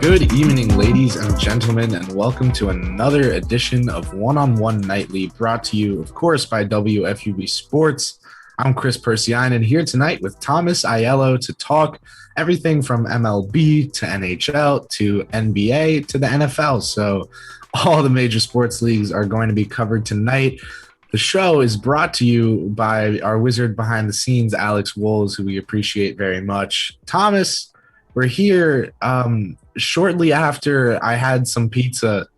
Good evening, ladies and gentlemen, and welcome to another edition of One-on-One Nightly, brought to you, of course, by WFUV Sports. I'm Chris Persiane, and here tonight with Thomas Aiello to talk everything from MLB to NHL to NBA to the NFL. So all the major sports leagues are going to be covered tonight. The show is brought to you by our wizard behind the scenes, Alex Wolves, who we appreciate very much. Thomas, we're here shortly after I had some pizza.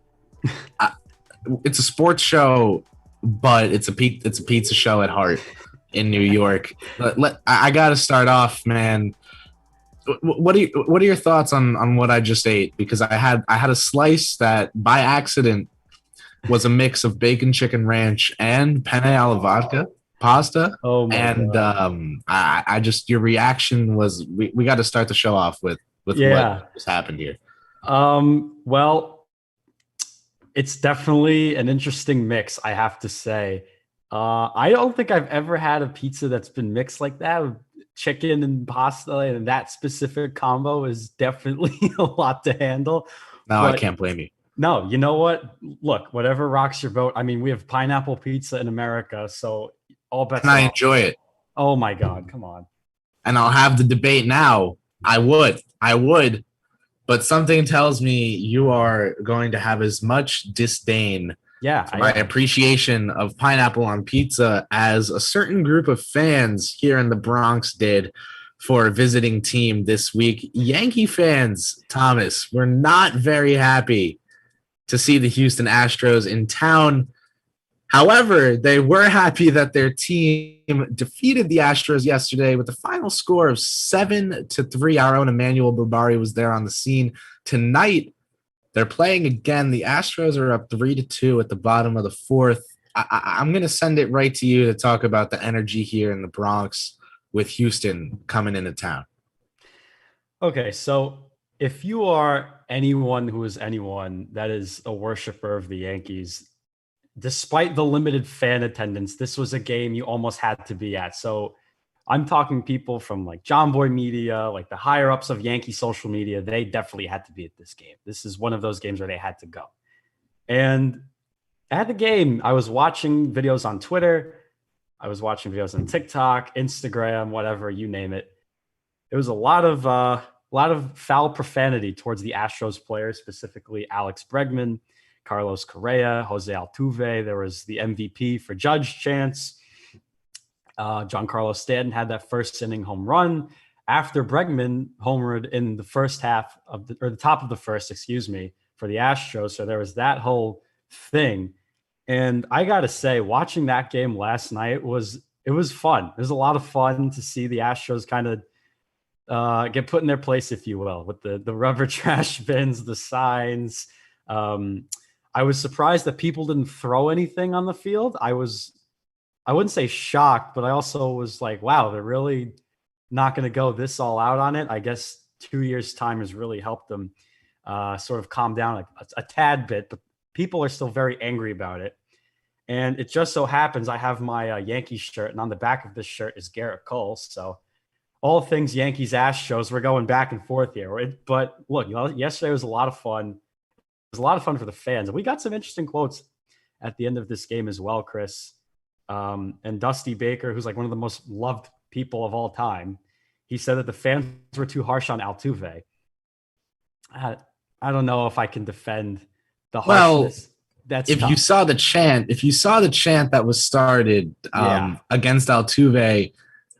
It's a sports show, but it's a pizza show at heart in New York. I got to start off, man. What are your thoughts on what I just ate? Because I had a slice that by accident was a mix of bacon, chicken ranch, and penne alla vodka pasta. Oh my God. I just, your reaction was, we got to start the show off with what just happened here. Well, it's definitely an interesting mix, I have to say. I don't think I've ever had a pizza that's been mixed like that. Chicken and pasta and that specific combo is definitely a lot to handle. No, I can't blame you. No, you know what? Look, whatever rocks your boat. I mean, we have pineapple pizza in America, so all bets. And I enjoy it. Oh my God, come on. And I'll have the debate now. I would. But something tells me you are going to have as much disdain for my appreciation of pineapple on pizza as a certain group of fans here in the Bronx did for a visiting team this week. Yankee fans, Thomas, were not very happy to see the Houston Astros in town. However, they were happy that their team defeated the Astros yesterday with a final score of 7-3. Our own Emmanuel Barbari was there on the scene. Tonight, they're playing again. The Astros are up 3-2 at the bottom of the fourth. I'm going to send it right to you to talk about the energy here in the Bronx with Houston coming into town. Okay, so if you are anyone who is anyone that is a worshiper of the Yankees, despite the limited fan attendance, this was a game you almost had to be at. So I'm talking people from like John Boy Media, like the higher ups of Yankee social media. They definitely had to be at this game. This is one of those games where they had to go. And at the game, I was watching videos on Twitter. I was watching videos on TikTok, Instagram, whatever, you name it. It was a lot of foul profanity towards the Astros players, specifically Alex Bregman, Carlos Correa, Jose Altuve. There was the MVP for Judge chance. Giancarlo Stanton had that first inning home run after Bregman homered in the first half of the top of the first, for the Astros. So there was that whole thing. And I got to say, watching that game last night was fun. It was a lot of fun to see the Astros kind of get put in their place, if you will, with the rubber trash bins, the signs. I was surprised that people didn't throw anything on the field. I wouldn't say shocked, but I also was like, wow, they're really not going to go this all out on it. I guess 2 years' time has really helped them sort of calm down a tad bit, but people are still very angry about it. And it just so happens I have my Yankees shirt, and on the back of this shirt is Garrett Cole. So all things Yankees Astros, we're going back and forth here. But look, yesterday was a lot of fun. It was a lot of fun for the fans. And we got some interesting quotes at the end of this game as well, Chris. And Dusty Baker, who's like one of the most loved people of all time, he said that the fans were too harsh on Altuve. I don't know if I can defend the harshness. If you saw the chant that was started against Altuve,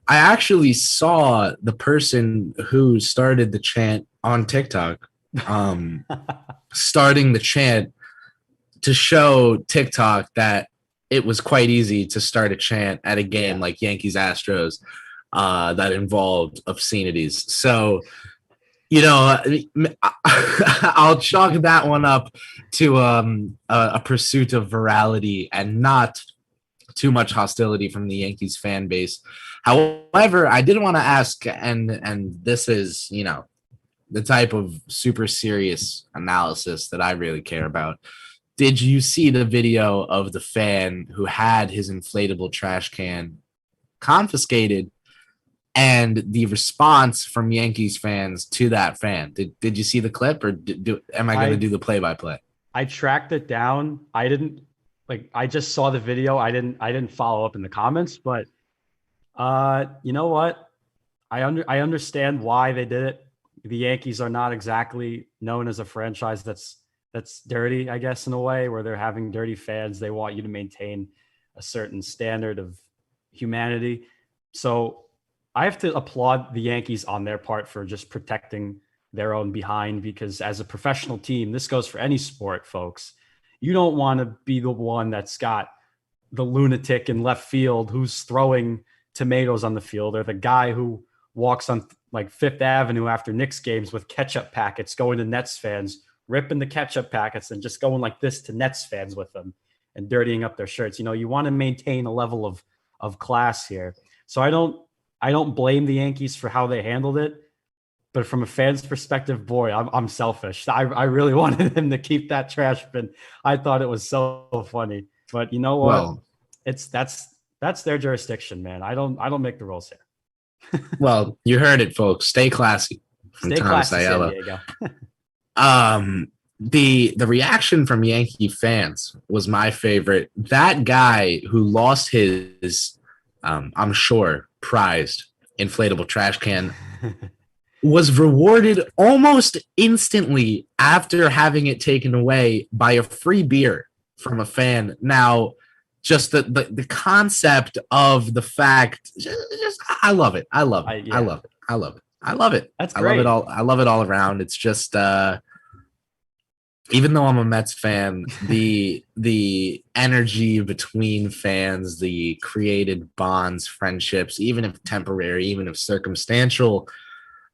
I actually saw the person who started the chant on TikTok, starting the chant to show TikTok that it was quite easy to start a chant at a game like Yankees Astros that involved obscenities. So, I'll chalk that one up to a pursuit of virality and not too much hostility from the Yankees fan base. However, I did want to ask, and this is, the type of super serious analysis that I really care about. Did you see the video of the fan who had his inflatable trash can confiscated and the response from Yankees fans to that fan. Did you see the clip, or am I going to I do the play by play? I tracked it down. I didn't like I just saw the video. I didn't follow up in the comments, but you know what? I understand why they did it. The Yankees are not exactly known as a franchise that's dirty, I guess, in a way where they're having dirty fans. They want you to maintain a certain standard of humanity. So I have to applaud the Yankees on their part for just protecting their own behind, because as a professional team, this goes for any sport, folks. You don't want to be the one that's got the lunatic in left field who's throwing tomatoes on the field, or the guy who walks on like Fifth Avenue after Knicks games with ketchup packets going to Nets fans, ripping the ketchup packets and just going like this to Nets fans with them and dirtying up their shirts. You know, you want to maintain a level of class here. So I don't blame the Yankees for how they handled it. But from a fan's perspective, boy, I'm selfish. I really wanted him to keep that trash bin. I thought it was so funny. But you know what? Well, It's that's their jurisdiction, man. I don't make the rules here. well, you heard it, folks. Stay classy from Stay Thomas classy, San Ayala. Diego. The reaction from Yankee fans was my favorite. That guy who lost his, I'm sure, prized inflatable trash can was rewarded almost instantly after having it taken away by a free beer from a fan. Now, just the concept of the fact, just I love it. I love it. I Yeah, love it. I love it. I love it. that's I love it great. all. I love it all around. It's just even though I'm a Mets fan, the energy between fans, the created bonds, friendships, even if temporary, even if circumstantial,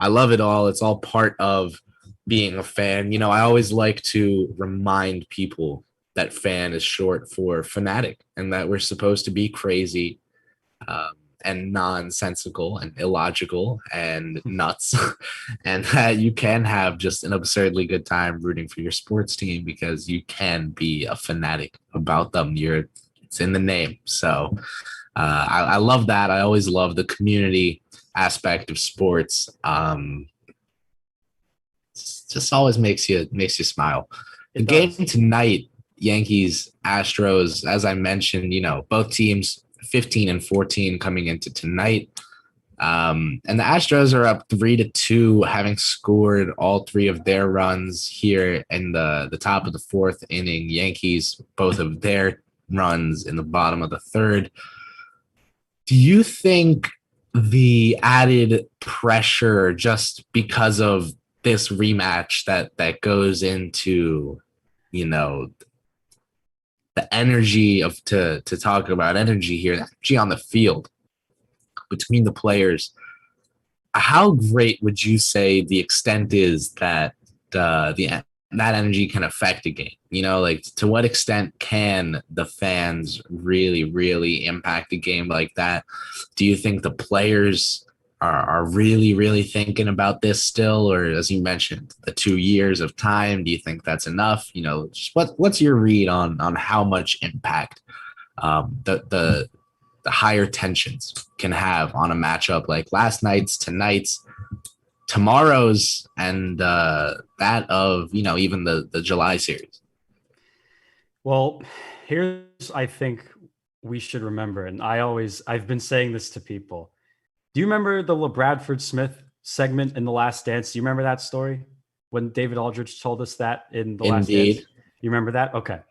I love it all. It's all part of being a fan. You know, I always like to remind people that fan is short for fanatic, and that we're supposed to be crazy, um, and nonsensical and illogical and nuts, and that you can have just an absurdly good time rooting for your sports team because you can be a fanatic about them. It's in the name. So I love that. I always love the community aspect of sports. Just always makes you smile. The It game does. tonight, Yankees Astros, as I mentioned, you know, both teams 15 and 14 coming into tonight. And the Astros are up 3-2, having scored all three of their runs here in the top of the fourth inning. Yankees, both of their runs in the bottom of the third. Do you think the added pressure just because of this rematch that goes into, you know, the energy of to talk about energy here, the energy on the field between the players, how great would you say the extent is that the that energy can affect a game? You know, like to what extent can the fans really, really impact a game like that? Do you think the players are really, really thinking about this still, or as you mentioned, the 2 years of time? Do you think that's enough? You know, just what's your read on how much impact the higher tensions can have on a matchup like last night's, tonight's, tomorrow's, and that of, you know, even the July series? Well, here's I think we should remember, and I've been saying this to people. Do you remember the LeBradford Smith segment in The Last Dance? Do you remember that story when David Aldridge told us that in The Last Dance? Indeed. You remember that? Okay.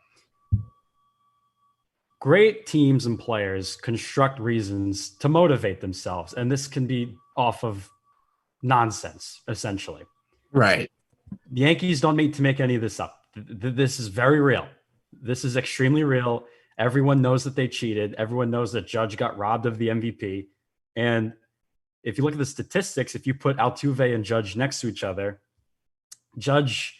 Great teams and players construct reasons to motivate themselves, and this can be off of nonsense, essentially. Right. The Yankees don't need to make any of this up. This is very real. This is extremely real. Everyone knows that they cheated. Everyone knows that Judge got robbed of the MVP. And if you look at the statistics, if you put Altuve and Judge next to each other, Judge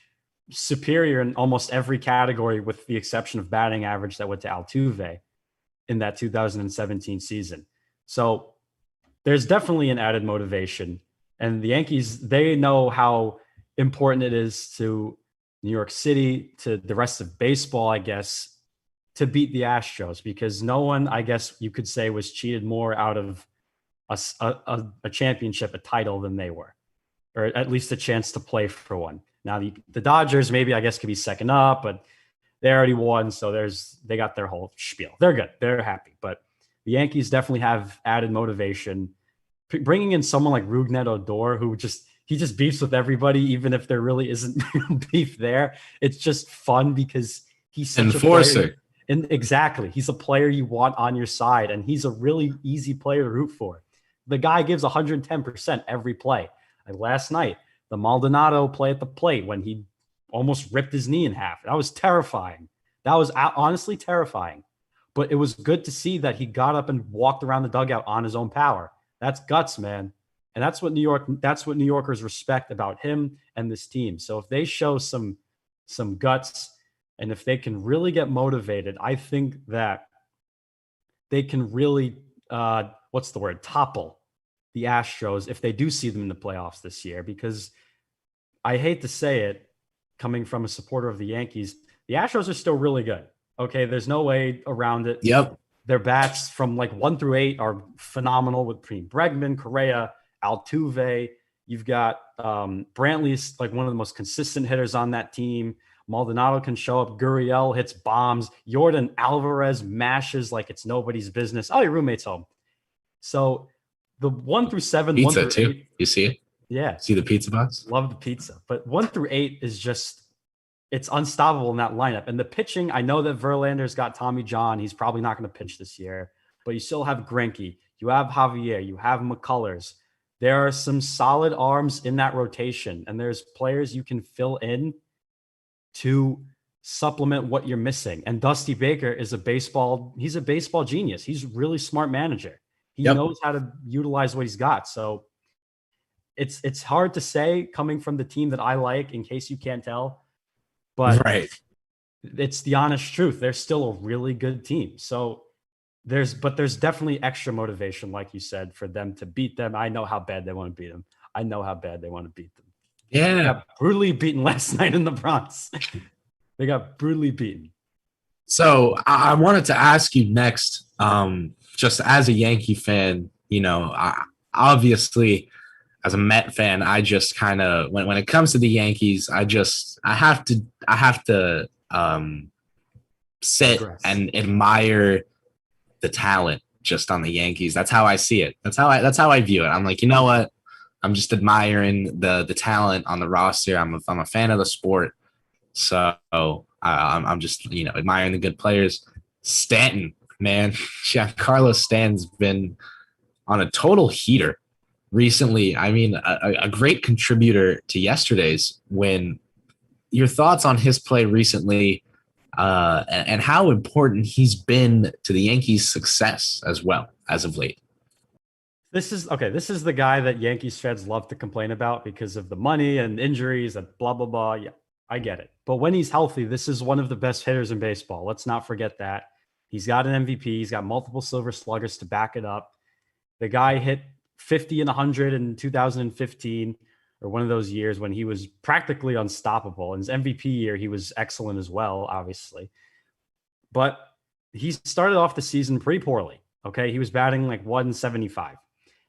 superior in almost every category, with the exception of batting average that went to Altuve in that 2017 season. So there's definitely an added motivation. And the Yankees, they know how important it is to New York City, to the rest of baseball, I guess, to beat the Astros, because no one, I guess you could say, was cheated more out of a championship, a title than they were, or at least a chance to play for one. Now the Dodgers maybe I guess could be second up, but they already won, so they got their whole spiel. They're good. They're happy. But the Yankees definitely have added motivation. Bringing in someone like Rougned Odor, who he just beefs with everybody, even if there really isn't beef there. It's just fun because he's such a player. And exactly, he's a player you want on your side, and he's a really easy player to root for. The guy gives 110% every play. Like last night, the Maldonado play at the plate when he almost ripped his knee in half. That was terrifying. That was honestly terrifying. But it was good to see that he got up and walked around the dugout on his own power. That's guts, man. And that's what New Yorkers respect about him and this team. So if they show some guts and if they can really get motivated, I think that they can really topple the Astros if they do see them in the playoffs this year. Because I hate to say it, coming from a supporter of the Yankees, the Astros are still really good. Okay, there's no way around it. Yep. Their bats from like 1 through 8 are phenomenal with Bregman, Correa, Altuve. You've got Brantley's like one of the most consistent hitters on that team. Maldonado can show up. Gurriel hits bombs. Yordan Alvarez mashes like it's nobody's business. Oh, your roommate's home. So the 1 through 7, pizza 1 through too. 8, you see it? Yeah. See the pizza box? Love the pizza. But 1 through 8 is just, it's unstoppable in that lineup. And the pitching, I know that Verlander's got Tommy John. He's probably not going to pitch this year. But you still have Greinke. You have Javier. You have McCullers. There are some solid arms in that rotation. And there's players you can fill in to supplement what you're missing. And Dusty Baker is he's a baseball genius. He's a really smart manager. He knows how to utilize what he's got. So it's hard to say coming from the team that I like, in case you can't tell, but it's the honest truth. They're still a really good team. So there's definitely extra motivation, like you said, for them to beat them. I know how bad they want to beat them. Yeah. They got brutally beaten last night in the Bronx. They got brutally beaten. So I wanted to ask you next, just as a Yankee fan, obviously as a Met fan, I just kind of, when it comes to the Yankees, I have to sit and admire the talent just on the Yankees. That's how I see it. That's how I view it. I'm like, you know what? I'm just admiring the talent on the roster. I'm a fan of the sport. So I'm just, admiring the good players. Stanton, man, Giancarlo Stanton's been on a total heater recently. I mean, a great contributor to yesterday's win. Your thoughts on his play recently, and how important he's been to the Yankees' success as well as of late. This is the guy that Yankees fans love to complain about because of the money and injuries and blah, blah, blah. Yeah, I get it. But when he's healthy, this is one of the best hitters in baseball. Let's not forget that. He's got an MVP. He's got multiple Silver Sluggers to back it up. The guy hit 50 and 100 in 2015, or one of those years when he was practically unstoppable. In his MVP year, he was excellent as well, obviously. But he started off the season pretty poorly. Okay, he was batting like 175.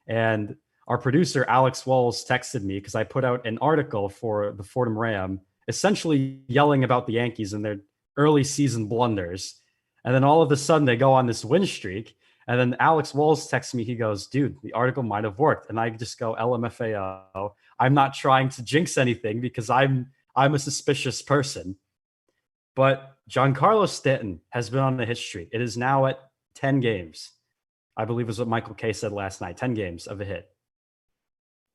And our producer, Alex Walls, texted me because I put out an article for the Fordham Ram, essentially yelling about the Yankees and their early season blunders. And then all of a sudden they go on this win streak. And then Alex Walls texts me. He goes, dude, the article might have worked. And I just go, LMFAO. I'm not trying to jinx anything because I'm a suspicious person. But Giancarlo Stanton has been on a hit streak. It is now at 10 games. I believe is what Michael Kay said last night. 10 games of a hit.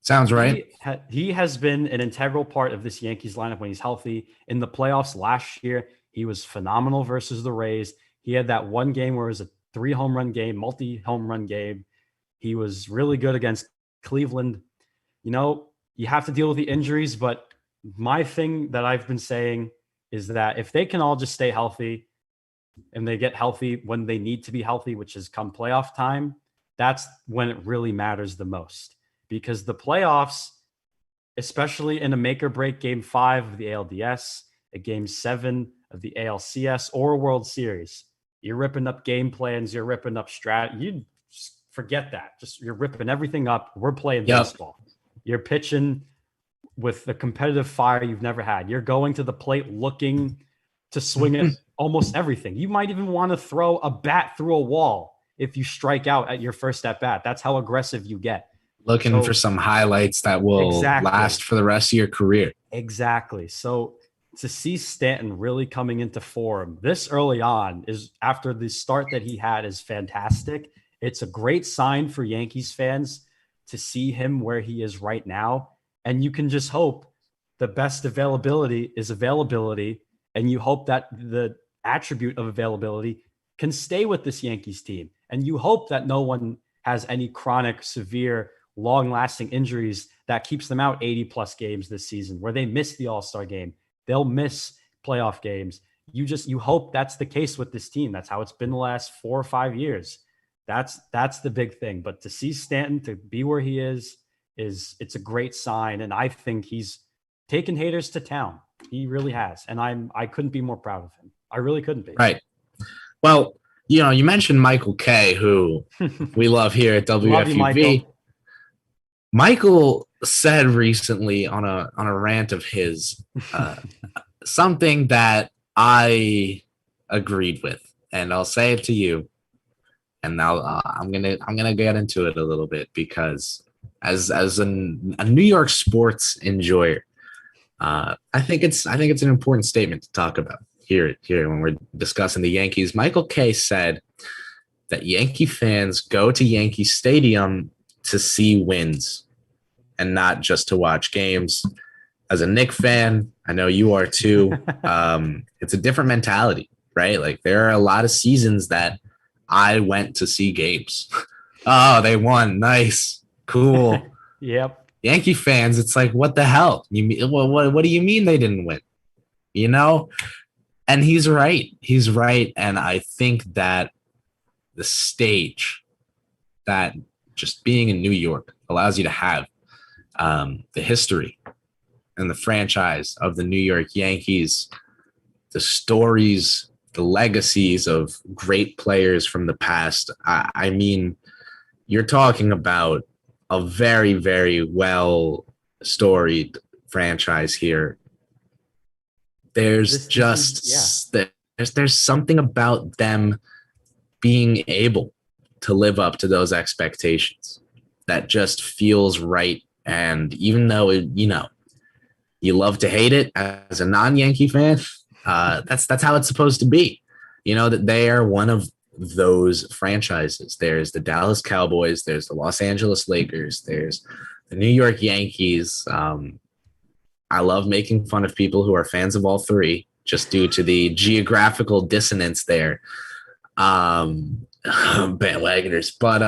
Sounds right. He has been an integral part of this Yankees lineup when he's healthy. In the playoffs last year, he was phenomenal versus the Rays. He had that one game where it was a 3-home run game, multi-home run game. He was really good against Cleveland. You have to deal with the injuries, but my thing that I've been saying is that if they can all just stay healthy and they get healthy when they need to be healthy, which is come playoff time, that's when it really matters the most. Because the playoffs, especially in a make or break game 5 of the ALDS, a game 7 of the ALCS, or a World Series, you're ripping up game plans, you're ripping up forget that. Just you're ripping everything up. We're playing Yep. baseball. You're pitching with the competitive fire you've never had. You're going to the plate looking to swing at almost everything. You might even want to throw a bat through a wall if you strike out at your first at bat. That's how aggressive you get. Looking for some highlights that will last for the rest of your career. Exactly. So to see Stanton really coming into form this early on is after the start that he had is fantastic. It's a great sign for Yankees fans to see him where he is right now. And you can just hope the best availability is availability. And you hope that the attribute of availability can stay with this Yankees team. And you hope that no one has any chronic, severe, long-lasting injuries that keeps them out 80-plus games this season, where they miss the All-Star game. They'll miss playoff games. You hope that's the case with this team. That's how it's been the last 4 or 5 years. That's the big thing. But to see Stanton to be where he is it's a great sign. And I think he's taken haters to town. He really has. And I couldn't be more proud of him. I really couldn't be. Right. Well, you mentioned Michael K, who we love here at WFUV. Love you, Michael. Michael said recently on a rant of his something that I agreed with, and I'll say it to you. And now I'm gonna get into it a little bit because as a New York sports enjoyer, I think it's an important statement to talk about here when we're discussing the Yankees. Michael K said that Yankee fans go to Yankee Stadium to see wins and not just to watch games. As a Knicks fan, I know you are too. It's a different mentality, right? Like there are a lot of seasons that I went to see games. Oh, they won. Nice. Cool. Yep. Yankee fans, it's like, what the hell? What do you mean they didn't win? And he's right. He's right. And I think that the stage that just being in New York allows you to have the history and the franchise of the New York Yankees, the stories, the legacies of great players from the past. I mean, you're talking about a very, very well storied franchise here. There's there's something about them being able to live up to those expectations that just feels right. And even though you love to hate it as a non-Yankee fan, that's how it's supposed to be. That they are one of those franchises. There's the Dallas Cowboys, there's the Los Angeles Lakers, there's the New York Yankees. I love making fun of people who are fans of all three just due to the geographical dissonance there. Bandwagoners. But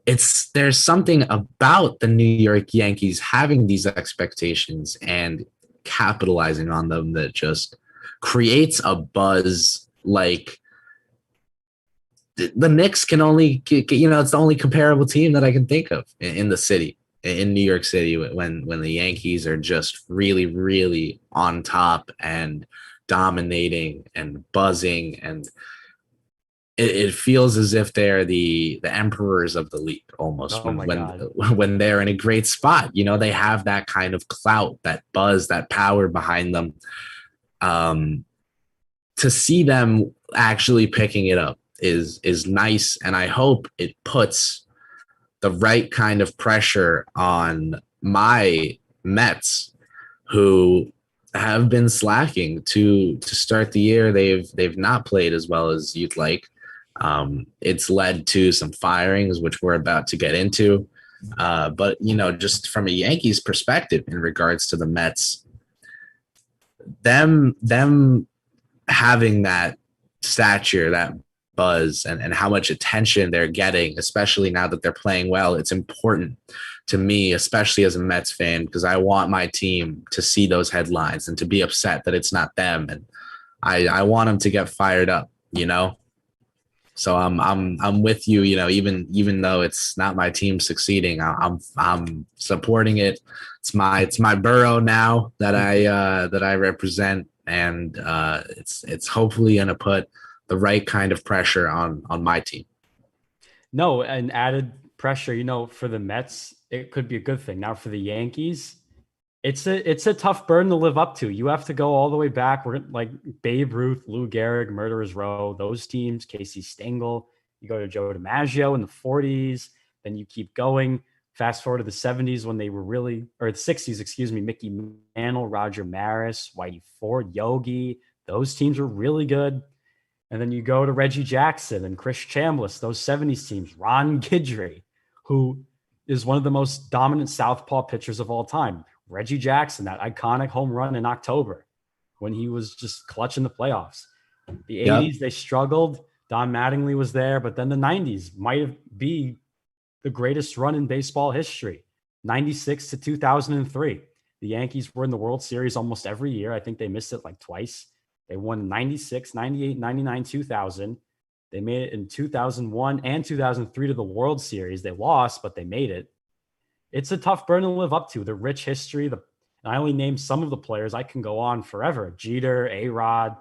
it's there's something about the New York Yankees having these expectations and capitalizing on them that just creates a buzz. Like the Knicks can only, it's the only comparable team that I can think of in the city, in New York City, when the Yankees are just really, really on top and dominating and buzzing, and it feels as if they're the emperors of the league almost. When they're in a great spot, they have that kind of clout, that buzz, that power behind them. To see them actually picking it up is nice, and I hope it puts the right kind of pressure on my Mets, who have been slacking to start the year. They've not played as well as you'd like. It's led to some firings, which we're about to get into. But just from a Yankees perspective in regards to the Mets, them having that stature, that buzz, and how much attention they're getting, especially now that they're playing well, it's important to me, especially as a Mets fan, because I want my team to see those headlines and to be upset that it's not them, and I want them to get fired up, So I'm with you, even though it's not my team succeeding, I'm supporting it. It's my borough now that I represent, and it's hopefully gonna put the right kind of pressure on my team. No, and added pressure, for the Mets, it could be a good thing. Now for the Yankees, it's a tough burden to live up to. You have to go all the way back. We're like Babe Ruth, Lou Gehrig, Murderers Row, those teams, Casey Stengel. You go to Joe DiMaggio in the 40s, then you keep going. Fast forward to the 70s when they were really, or the 60s, excuse me, Mickey Mantle, Roger Maris, Whitey Ford, Yogi. Those teams were really good. And then you go to Reggie Jackson and Chris Chambliss, those 70s teams, Ron Guidry, who is one of the most dominant southpaw pitchers of all time. Reggie Jackson, that iconic home run in October when he was just clutching the playoffs. The Yep. 80s, they struggled. Don Mattingly was there, but then the 90s might be the greatest run in baseball history. 96 to 2003. The Yankees were in the World Series almost every year. I think they missed it like twice. They won 96, 98, 99, 2000. They made it in 2001 and 2003 to the World Series. They lost, but they made it. It's a tough burden to live up to. The rich history. I only named some of the players. I can go on forever. Jeter, A-Rod,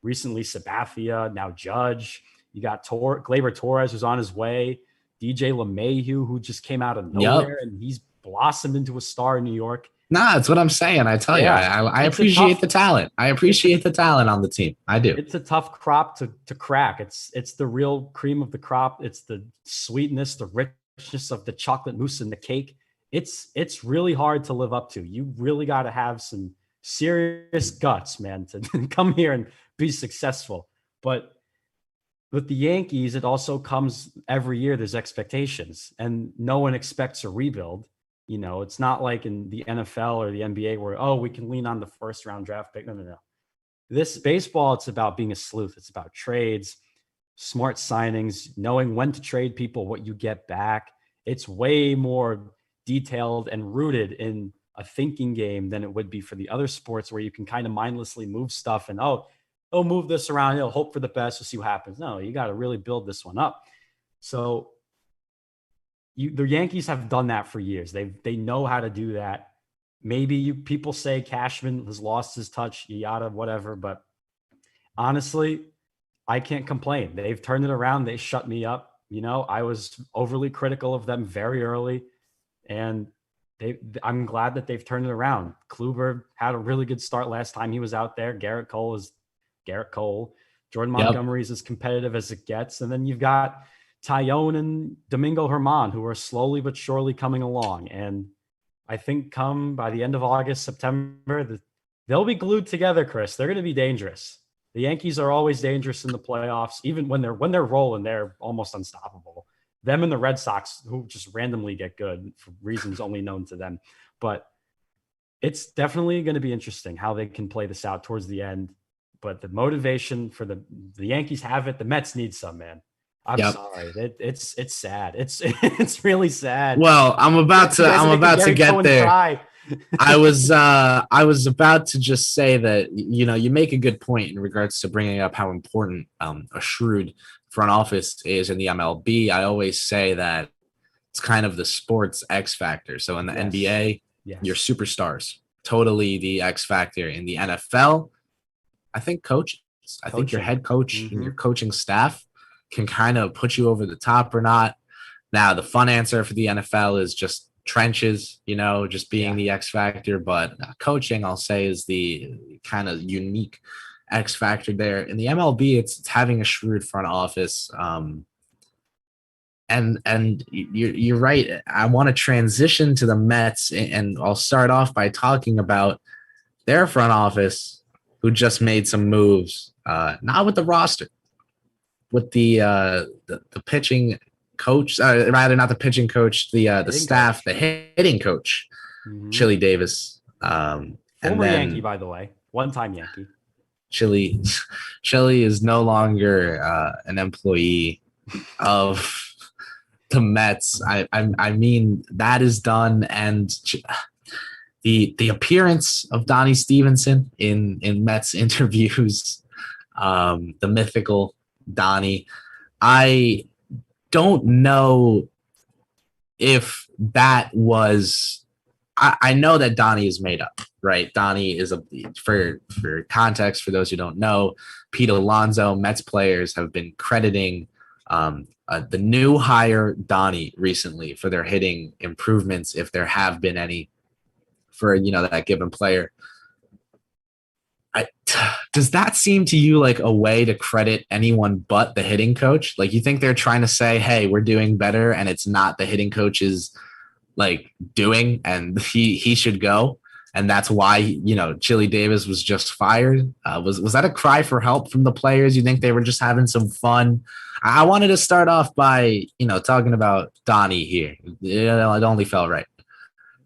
recently Sabathia, now Judge. You got Gleyber Torres, who's on his way. DJ LeMahieu, who just came out of Yep. nowhere, and he's blossomed into a star in New York. Nah, that's what I'm saying. I tell you, Yeah, I it's a appreciate tough the talent. I appreciate the talent on the team. I do. it's a tough crop to crack. It's the real cream of the crop. It's the sweetness, the richness of the chocolate mousse and the cake. It's really hard to live up to. You really got to have some serious guts, man, to come here and be successful. But with the Yankees, it also comes every year. There's expectations, and no one expects a rebuild. It's not like in the NFL or the NBA where, oh, we can lean on the first round draft pick. No, no, no. This baseball, it's about being a sleuth. It's about trades, smart signings, knowing when to trade people, what you get back. It's way more detailed and rooted in a thinking game than it would be for the other sports where you can kind of mindlessly move stuff and, oh, move this around. He'll hope for the best. We'll see what happens. No, you got to really build this one up. So the Yankees have done that for years. They know how to do that. Maybe people say Cashman has lost his touch, yada, whatever. But honestly, I can't complain. They've turned it around. They shut me up. I was overly critical of them very early, and I'm glad that they've turned it around. Kluber had a really good start last time he was out there. Garrett Cole is Garrett Cole. Jordan Montgomery is as competitive as it gets. And then you've got Tyone and Domingo Herman, who are slowly but surely coming along. And I think come by the end of August, September, they'll be glued together, Chris. They're going to be dangerous. The Yankees are always dangerous in the playoffs. Even when they're rolling, they're almost unstoppable. Them and the Red Sox, who just randomly get good for reasons only known to them. But it's definitely going to be interesting how they can play this out towards the end. But the motivation for the Yankees have it. The Mets need some, man. I'm sorry. It's sad. It's really sad. Well, I'm about to get there. I was about to just say that you make a good point in regards to bringing up how important a shrewd front office is in the MLB. I always say that it's kind of the sports X factor. So in the NBA, your superstars, totally the X factor. In the NFL, I think coaches. I think your head coach and your coaching staff can kind of put you over the top or not. Now, the fun answer for the NFL is just trenches, just being the X factor. But coaching, I'll say, is the kind of unique X factor there. In the MLB, it's having a shrewd front office. And you're right. I want to transition to the Mets, and I'll start off by talking about their front office, who just made some moves, not with the roster, with the pitching coach, rather not the pitching coach, the staff, the hitting coach, Chili Davis. Former Yankee, by the way, one-time Yankee. Chili is no longer an employee of the Mets. I mean, that is done, and the appearance of Donnie Stevenson in Mets interviews, the mythical Donnie. I don't know if that was. I know that Donnie is made up. right? Donnie is for context for those who don't know, Pete Alonso, Mets players have been crediting the new hire Donnie recently for their hitting improvements, if there have been any, for that given player. I, does that seem to you like a way to credit anyone but the hitting coach? Like, you think they're trying to say, hey, we're doing better, and it's not the hitting coach's like doing, and he should go, and that's why Chili Davis was just fired? Was that a cry for help from the players? You think they were just having some fun? I wanted to start off by talking about Donnie here. It only felt right.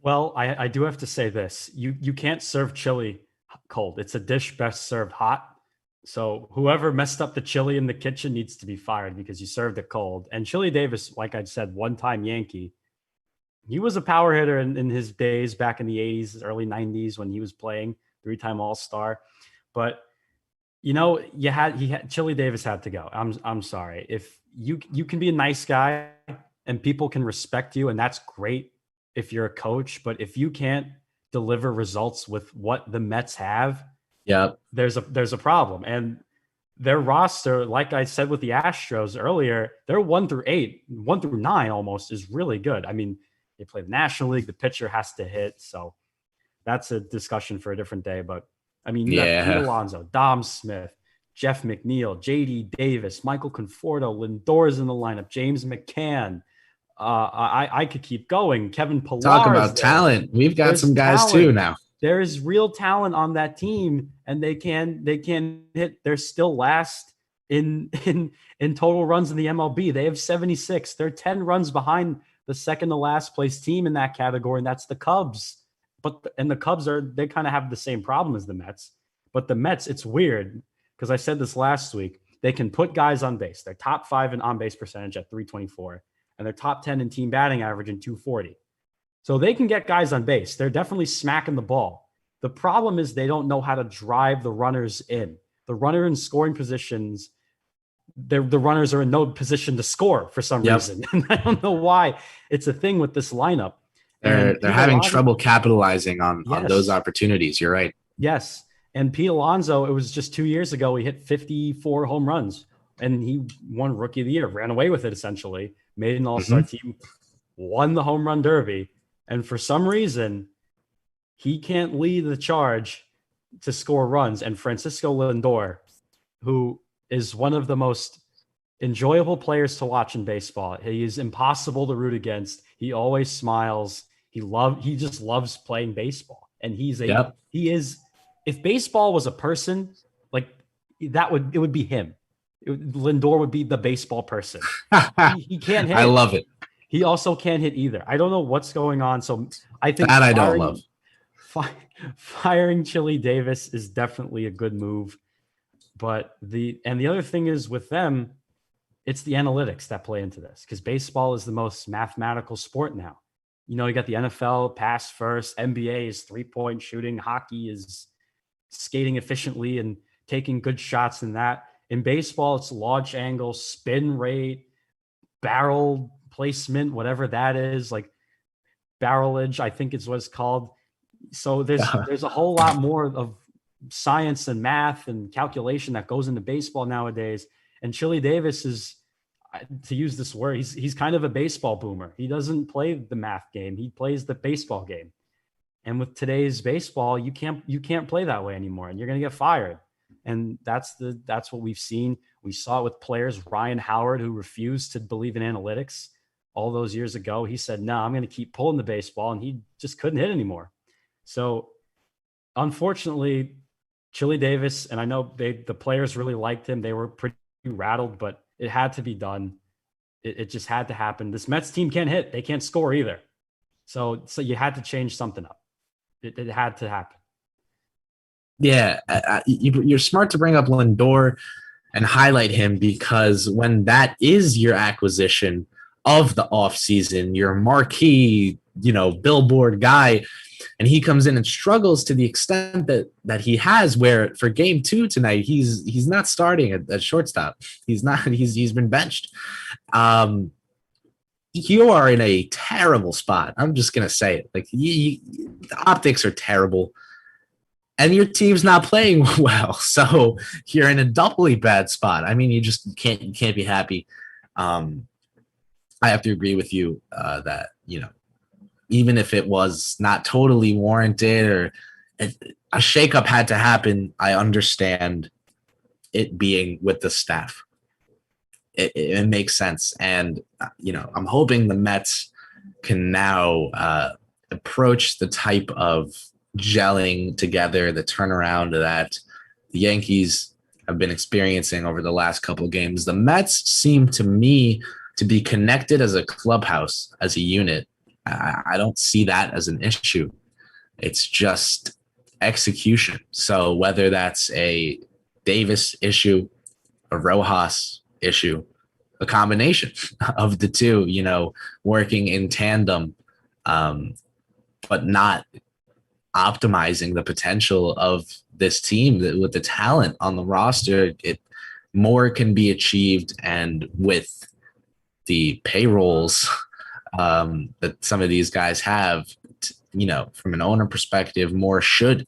Well, I do have to say this. You can't serve chili cold. It's a dish best served hot. So whoever messed up the chili in the kitchen needs to be fired because you served it cold. And Chili Davis, like I said, one-time Yankee, he was a power hitter in his days back in the 80s, early 90s when he was playing, three-time All-Star. But Chili Davis had to go. I'm sorry. If you can be a nice guy and people can respect you, and that's great if you're a coach, but if you can't deliver results with what the Mets have, yeah, there's a problem. And their roster, like I said with the Astros earlier, they're 1-8, 1-9 almost is really good. I mean, they play the National League, the pitcher has to hit, so that's a discussion for a different day. But I mean, you have Pete Alonso, Dom Smith, Jeff McNeil, J.D. Davis, Michael Conforto, Lindor's in the lineup, James McCann. I could keep going. Kevin Pillar. Talk about talent. We've got There's some guys talent. Too now. There is real talent on that team, and they can hit. They're still last in total runs in the MLB. They have 76. They're 10 runs behind the second to last place team in that category, and that's the Cubs. And the Cubs they kind of have the same problem as the Mets. But the Mets, it's weird because I said this last week. They can put guys on base. They're top 5 in on base percentage at 324. And they're top 10 in team batting average in 240. So they can get guys on base. They're definitely smacking the ball. The problem is they don't know how to drive the runners in. The runner in scoring positions, the runners are in no position to score for some reason. And I don't know why. It's a thing with this lineup. They're having trouble capitalizing on those opportunities. You're right. Yes. And Pete Alonso, it was just 2 years ago, he hit 54 home runs. And he won Rookie of the Year, ran away with it essentially, made an all-star team, won the home run derby. And for some reason, he can't lead the charge to score runs. And Francisco Lindor, who is one of the most enjoyable players to watch in baseball, he is impossible to root against. He always smiles. He just loves playing baseball. And he is, if baseball was a person, like it would be him. Lindor would be the baseball person. He can't hit. I love it. He also can't hit either. I don't know what's going on. So I think that I don't love. Firing Chili Davis is definitely a good move. But the other thing is with them, it's the analytics that play into this because baseball is the most mathematical sport now. You got the NFL pass first, NBA is 3-point shooting, hockey is skating efficiently and taking good shots in that. In baseball, it's launch angle, spin rate, barrel placement, whatever that is, like barrelage, I think is what it's called. So there's a whole lot more of science and math and calculation that goes into baseball nowadays. And Chili Davis is, to use this word, he's kind of a baseball boomer. He doesn't play the math game. He plays the baseball game. And with today's baseball, you can't play that way anymore, and you're going to get fired. And that's what we've seen. We saw it with players, Ryan Howard, who refused to believe in analytics all those years ago. He said, no, I'm going to keep pulling the baseball, and he just couldn't hit anymore. So unfortunately, Chili Davis, and I know the players really liked him. They were pretty rattled, but it had to be done. It just had to happen. This Mets team can't hit. They can't score either. So you had to change something up. It had to happen. Yeah, you're smart to bring up Lindor and highlight him because when that is your acquisition of the offseason, your marquee, billboard guy, and he comes in and struggles to the extent that he has, where for game 2 tonight, he's not starting at shortstop. He's been benched. You are in a terrible spot. I'm just going to say it. Like the optics are terrible. and your team's not playing well, so you're in a doubly bad spot. I mean, you can't be happy. Um, I have to agree with you that even if it was not totally warranted or if a shakeup had to happen, I understand it being with the staff. It makes sense, and I'm hoping the Mets can now approach the type of gelling together, the turnaround that the Yankees have been experiencing over the last couple of games. The Mets seem to me to be connected as a clubhouse, as a unit. I don't see that as an issue. It's just execution. So whether that's a Davis issue, a Rojas issue, a combination of the two, working in tandem, but not optimizing the potential of this team with the talent on the roster. More can be achieved, and with the payrolls that some of these guys have, from an owner perspective, more should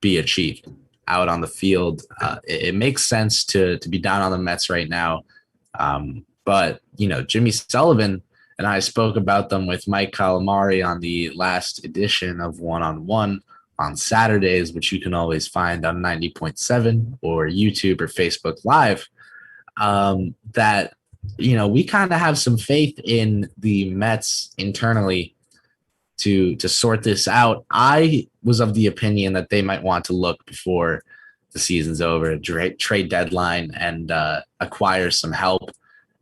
be achieved out on the field. It makes sense to be down on the Mets right now. But Jimmy Sullivan and I spoke about them with Mike Calamari on the last edition of One on One on Saturdays, which you can always find on 90.7 or YouTube or Facebook Live. That we kind of have some faith in the Mets internally to sort this out. I was of the opinion that they might want to look before the season's over, trade deadline, and acquire some help.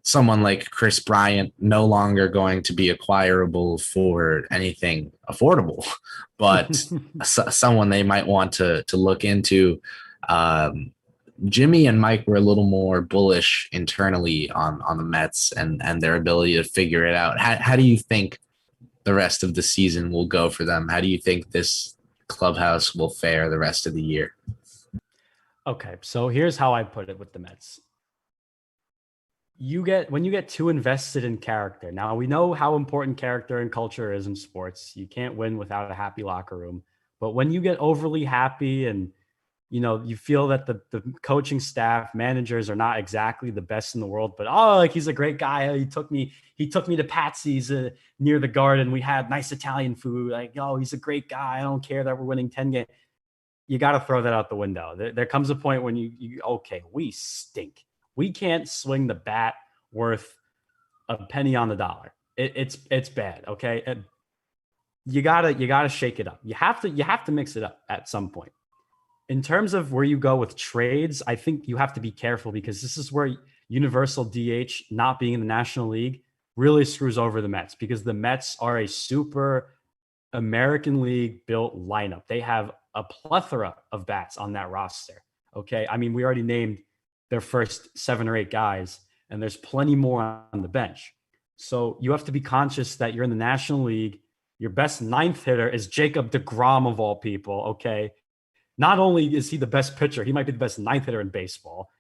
Someone like Chris Bryant, no longer going to be acquirable for anything affordable, but someone they might want to look into. Jimmy and Mike were a little more bullish internally on the Mets and their ability to figure it out. How do you think the rest of the season will go for them? How do you think this clubhouse will fare the rest of the year? Okay, so here's how I put it with the Mets. When you get too invested in character. Now, we know how important character and culture is in sports. You can't win without a happy locker room. But when you get overly happy and you feel that the coaching staff, managers are not exactly the best in the world, but he's a great guy. He took me to Patsy's near the Garden. We had nice Italian food. He's a great guy. I don't care that we're winning 10 games. You got to throw that out the window. There comes a point when we stink. We can't swing the bat worth a penny on the dollar. It's bad. Okay. And you gotta shake it up. You have to mix it up at some point. In terms of where you go with trades, I think you have to be careful because this is where universal DH not being in the National League really screws over the Mets, because the Mets are a super American League built lineup. They have a plethora of bats on that roster. Okay. I mean, we already named their first 7 or 8 guys, and there's plenty more on the bench. So you have to be conscious that you're in the National League. Your best 9th hitter is Jacob deGrom of all people. Okay. Not only is he the best pitcher, he might be the best 9th hitter in baseball,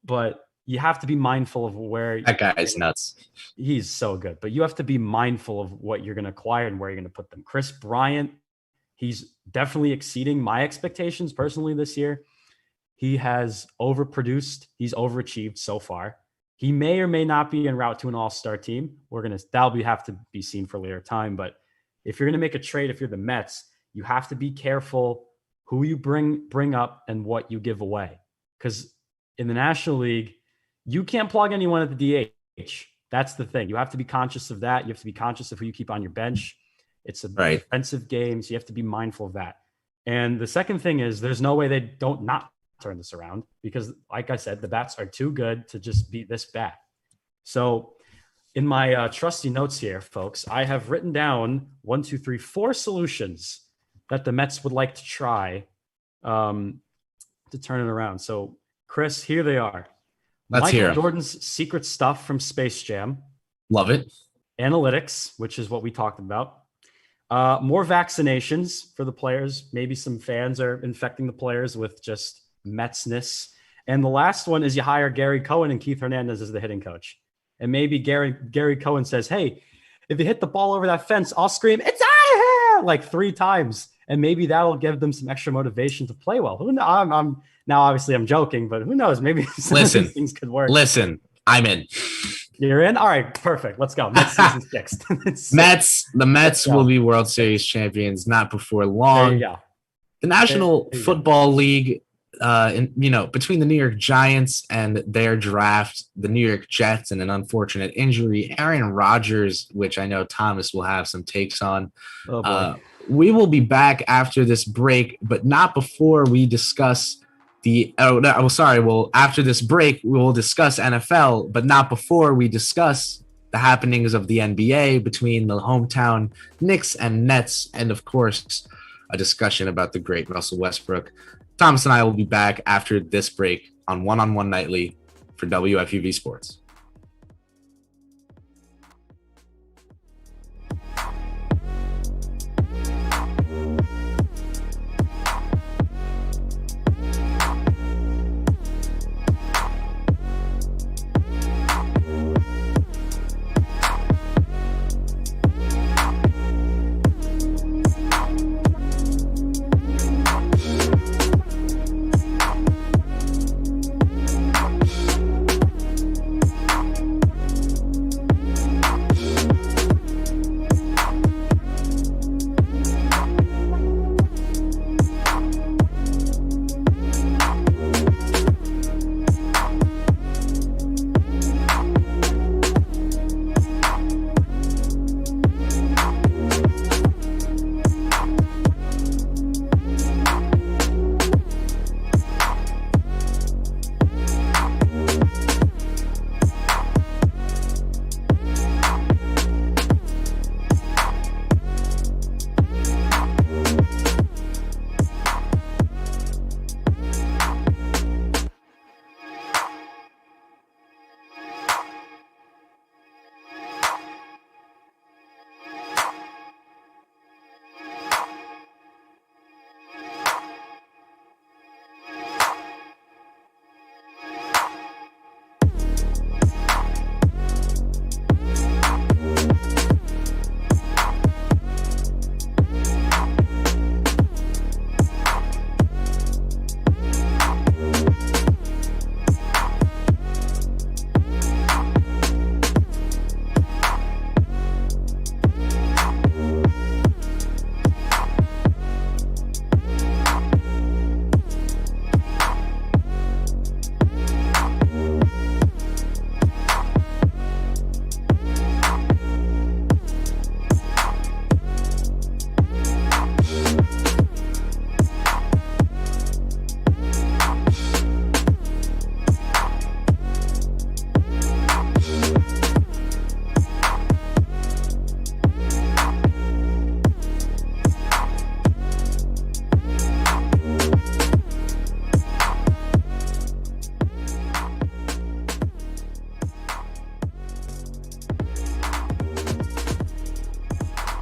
but you have to be mindful of where that guy's nuts. He's so good, but you have to be mindful of what you're going to acquire and where you're going to put them. Chris Bryant, he's definitely exceeding my expectations personally this year. He has overproduced. He's overachieved so far. He may or may not be en route to an all-star team. That'll have to be seen for later time. But if you're going to make a trade, if you're the Mets, you have to be careful who you bring up and what you give away. Because in the National League, you can't plug anyone at the DH. That's the thing. You have to be conscious of that. You have to be conscious of who you keep on your bench. It's a defensive game, so you have to be mindful of that. And the second thing is there's no way they don't not turn this around, because like I said, the bats are too good to just be this bad. So in my trusty notes here, folks, I have written down 4 solutions that the Mets would like to try to turn it around. So Chris, here they are. Let's hear Michael Jordan's secret stuff from Space Jam. Love it. Analytics, which is what we talked about. More vaccinations for the players. Maybe some fans are infecting the players with just Metsness. And the last one is you hire Gary Cohen and Keith Hernandez as the hitting coach. And maybe Gary Cohen says, hey, if you hit the ball over that fence, I'll scream, it's out of like 3 times, and maybe that'll give them some extra motivation to play well. Who knows? I'm now obviously I'm joking, but who knows? Maybe some of these things could work. Listen, I'm in. You're in? All right, perfect. Let's go. Mets season's fixed. The Mets will be World Series champions not before long. There you go. The National Football League, between the New York Giants and their draft, the New York Jets and an unfortunate injury, Aaron Rodgers, which I know Thomas will have some takes on. Oh boy. We will be back after this break, but not before we discuss after this break, we will discuss NFL, but not before we discuss the happenings of the NBA between the hometown Knicks and Nets, and of course, a discussion about the great Russell Westbrook. Thomas and I will be back after this break on One Nightly for WFUV Sports.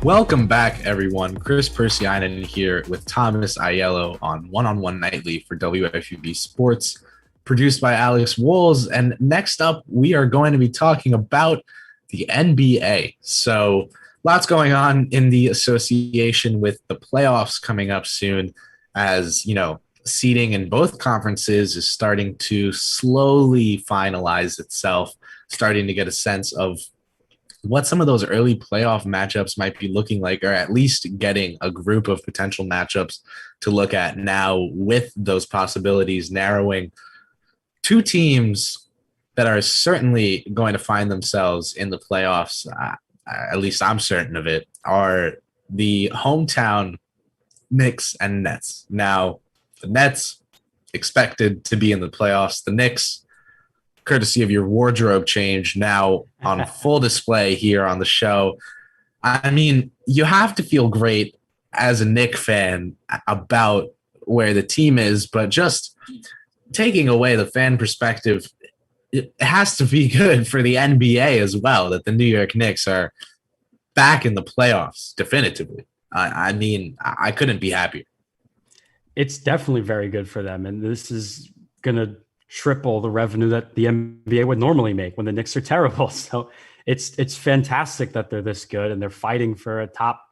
Welcome back, everyone. Chris Persianen here with Thomas Aiello on One Nightly for WFUV Sports, produced by Alex Wolves. And next up, we are going to be talking about the NBA. So lots going on in the association with the playoffs coming up soon, as, you know, seeding in both conferences is starting to slowly finalize itself, starting to get a sense of what some of those early playoff matchups might be looking like, or at least getting a group of potential matchups to look at now, with those possibilities narrowing. Two teams that are certainly going to find themselves in the playoffs, at least I'm certain of it, are the hometown Knicks and Nets. Now, the Nets expected to be in the playoffs. The Knicks, courtesy of your wardrobe change, now on full display here on the show. I mean, you have to feel great as a Knicks fan about where the team is, but just taking away the fan perspective, it has to be good for the NBA as well that the New York Knicks are back in the playoffs definitively. I mean, I couldn't be happier. It's definitely very good for them, and this is going to triple the revenue that the NBA would normally make when the Knicks are terrible. So it's fantastic that they're this good and they're fighting for a top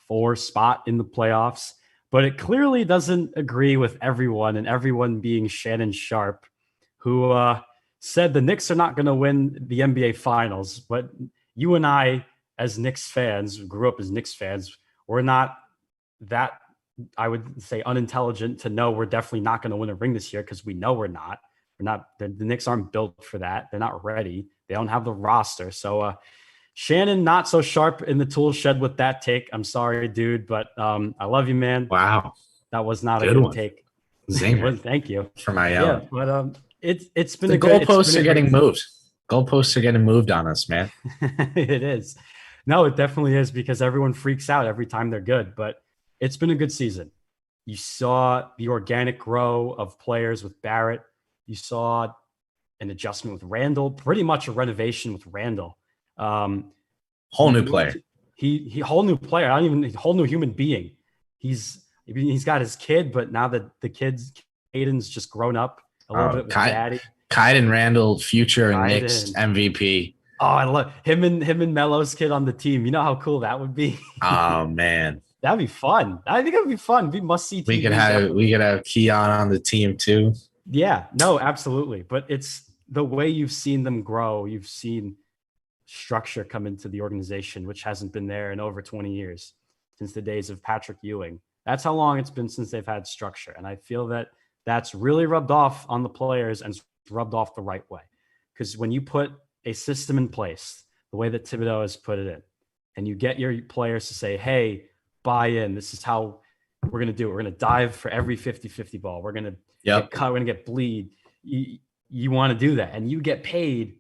4 spot in the playoffs, but it clearly doesn't agree with everyone, and everyone being Shannon Sharp, who said the Knicks are not going to win the NBA Finals. But you and I, as Knicks fans, grew up as Knicks fans, we're not that, I would say, unintelligent to know we're definitely not going to win a ring this year, because we know we're not. The Knicks aren't built for that. They're not ready. They don't have the roster. So Shannon, not so sharp in the tool shed with that take. I'm sorry, dude, but I love you, man. Wow. That was not Good a good one. take. Zinger. Thank you. For my Yeah, own. but it's been The a good. goalposts are getting moved. Goalposts are getting moved on us, man. It is. No, it definitely is, because everyone freaks out every time they're good. But it's been a good season. You saw the organic grow of players with Barrett. You saw an adjustment with Randall, pretty much a renovation with Randall. Whole new player. He whole new player. I don't even whole new human being. He's got his kid, but now that the Aiden's just grown up a little bit with daddy. Kaiden Randall, future and Knicks MVP. Oh, I love him and Melo's kid on the team. You know how cool that would be? Oh man. That'd be fun. I think it'd be fun. We must see. We could have Keon on the team too. Yeah, no, absolutely. But it's the way you've seen them grow. You've seen structure come into the organization, which hasn't been there in over 20 years, since the days of Patrick Ewing. That's how long it's been since they've had structure. And I feel that that's really rubbed off on the players, and rubbed off the right way. Because when you put a system in place, the way that Thibodeau has put it in, and you get your players to say, hey, buy in, this is how we're going to do it. We're going to dive for every 50-50 ball. We're going to get cut. We're going to get bleed. You want to do that. And you get paid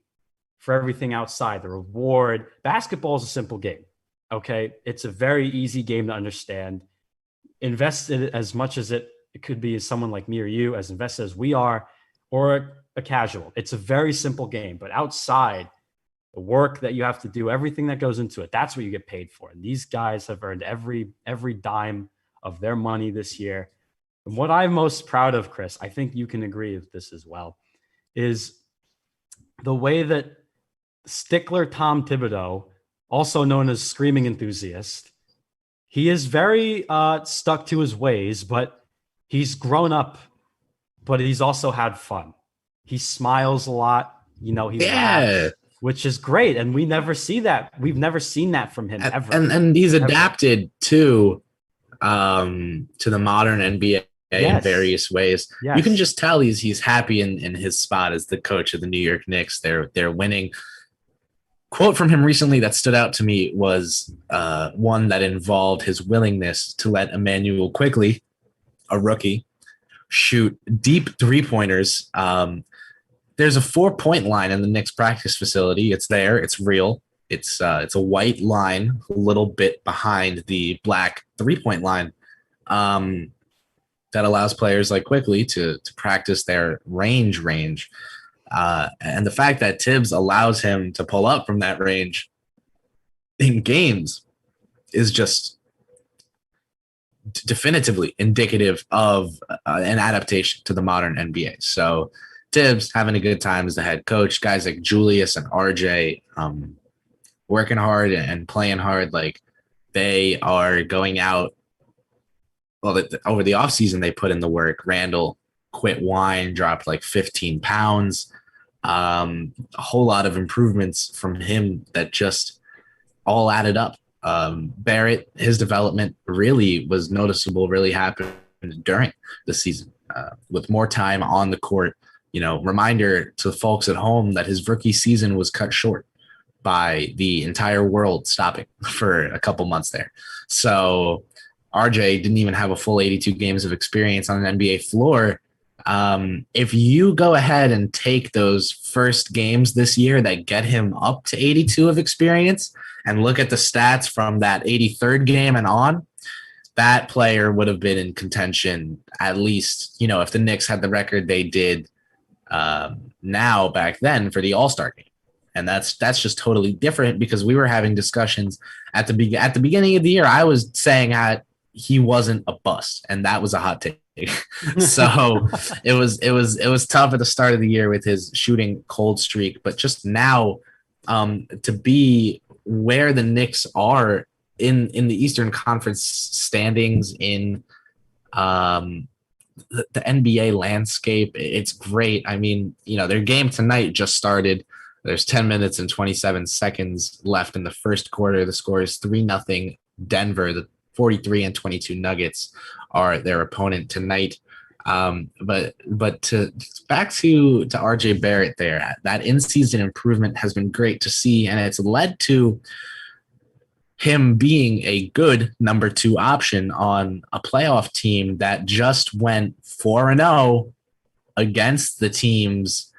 for everything outside. The reward. Basketball is a simple game. Okay. It's a very easy game to understand. Invest in it as much as it could be as someone like me or you, as invested as we are, or a casual. It's a very simple game. But outside, the work that you have to do, everything that goes into it, that's what you get paid for. And these guys have earned every dime of their money this year. And what I'm most proud of, Chris, I think you can agree with this as well, is the way that stickler Tom Thibodeau, also known as Screaming Enthusiast, he is very stuck to his ways, but he's grown up, but he's also had fun. He smiles a lot. He laughs, which is great. And we never see that. We've never seen that from him ever. And he's adapted to the modern NBA in various ways. Yes. You can just tell he's happy in his spot as the coach of the New York Knicks. They're winning. Quote from him recently that stood out to me was one that involved his willingness to let Emmanuel Quickley, a rookie, shoot deep three-pointers. There's a 4-point line in the Knicks practice facility. It's there. It's real. It's a white line, a little bit behind the black 3-point line, that allows players like Quickley to practice their range. And the fact that Tibbs allows him to pull up from that range in games is just definitively indicative of an adaptation to the modern NBA. So Tibbs having a good time as the head coach. Guys like Julius and RJ working hard and playing hard. Like, they are going out. Well, over the offseason, they put in the work. Randall quit wine, dropped like 15 pounds. A whole lot of improvements from him that just all added up. Barrett, his development really was noticeable, really happened during the season with more time on the court. Reminder to folks at home that his rookie season was cut short by the entire world stopping for a couple months there. So RJ didn't even have a full 82 games of experience on an NBA floor. If you go ahead and take those first games this year that get him up to 82 of experience and look at the stats from that 83rd game and on, that player would have been in contention at least, if the Knicks had the record they did now back then for the All-Star game. And that's just totally different, because we were having discussions at the beginning of the year. I was saying that he wasn't a bust, and that was a hot take. So it was tough at the start of the year with his shooting cold streak, but just now to be where the Knicks are in the Eastern Conference standings in um, the NBA landscape. It's great. I mean, their game tonight just started. There's 10 minutes and 27 seconds left in the first quarter. The score is 3-0 Denver. The 43 and 22 Nuggets are their opponent tonight. But to back to RJ Barrett there, that in-season improvement has been great to see, and it's led to him being a good number 2 option on a playoff team that just went 4-0 against the teams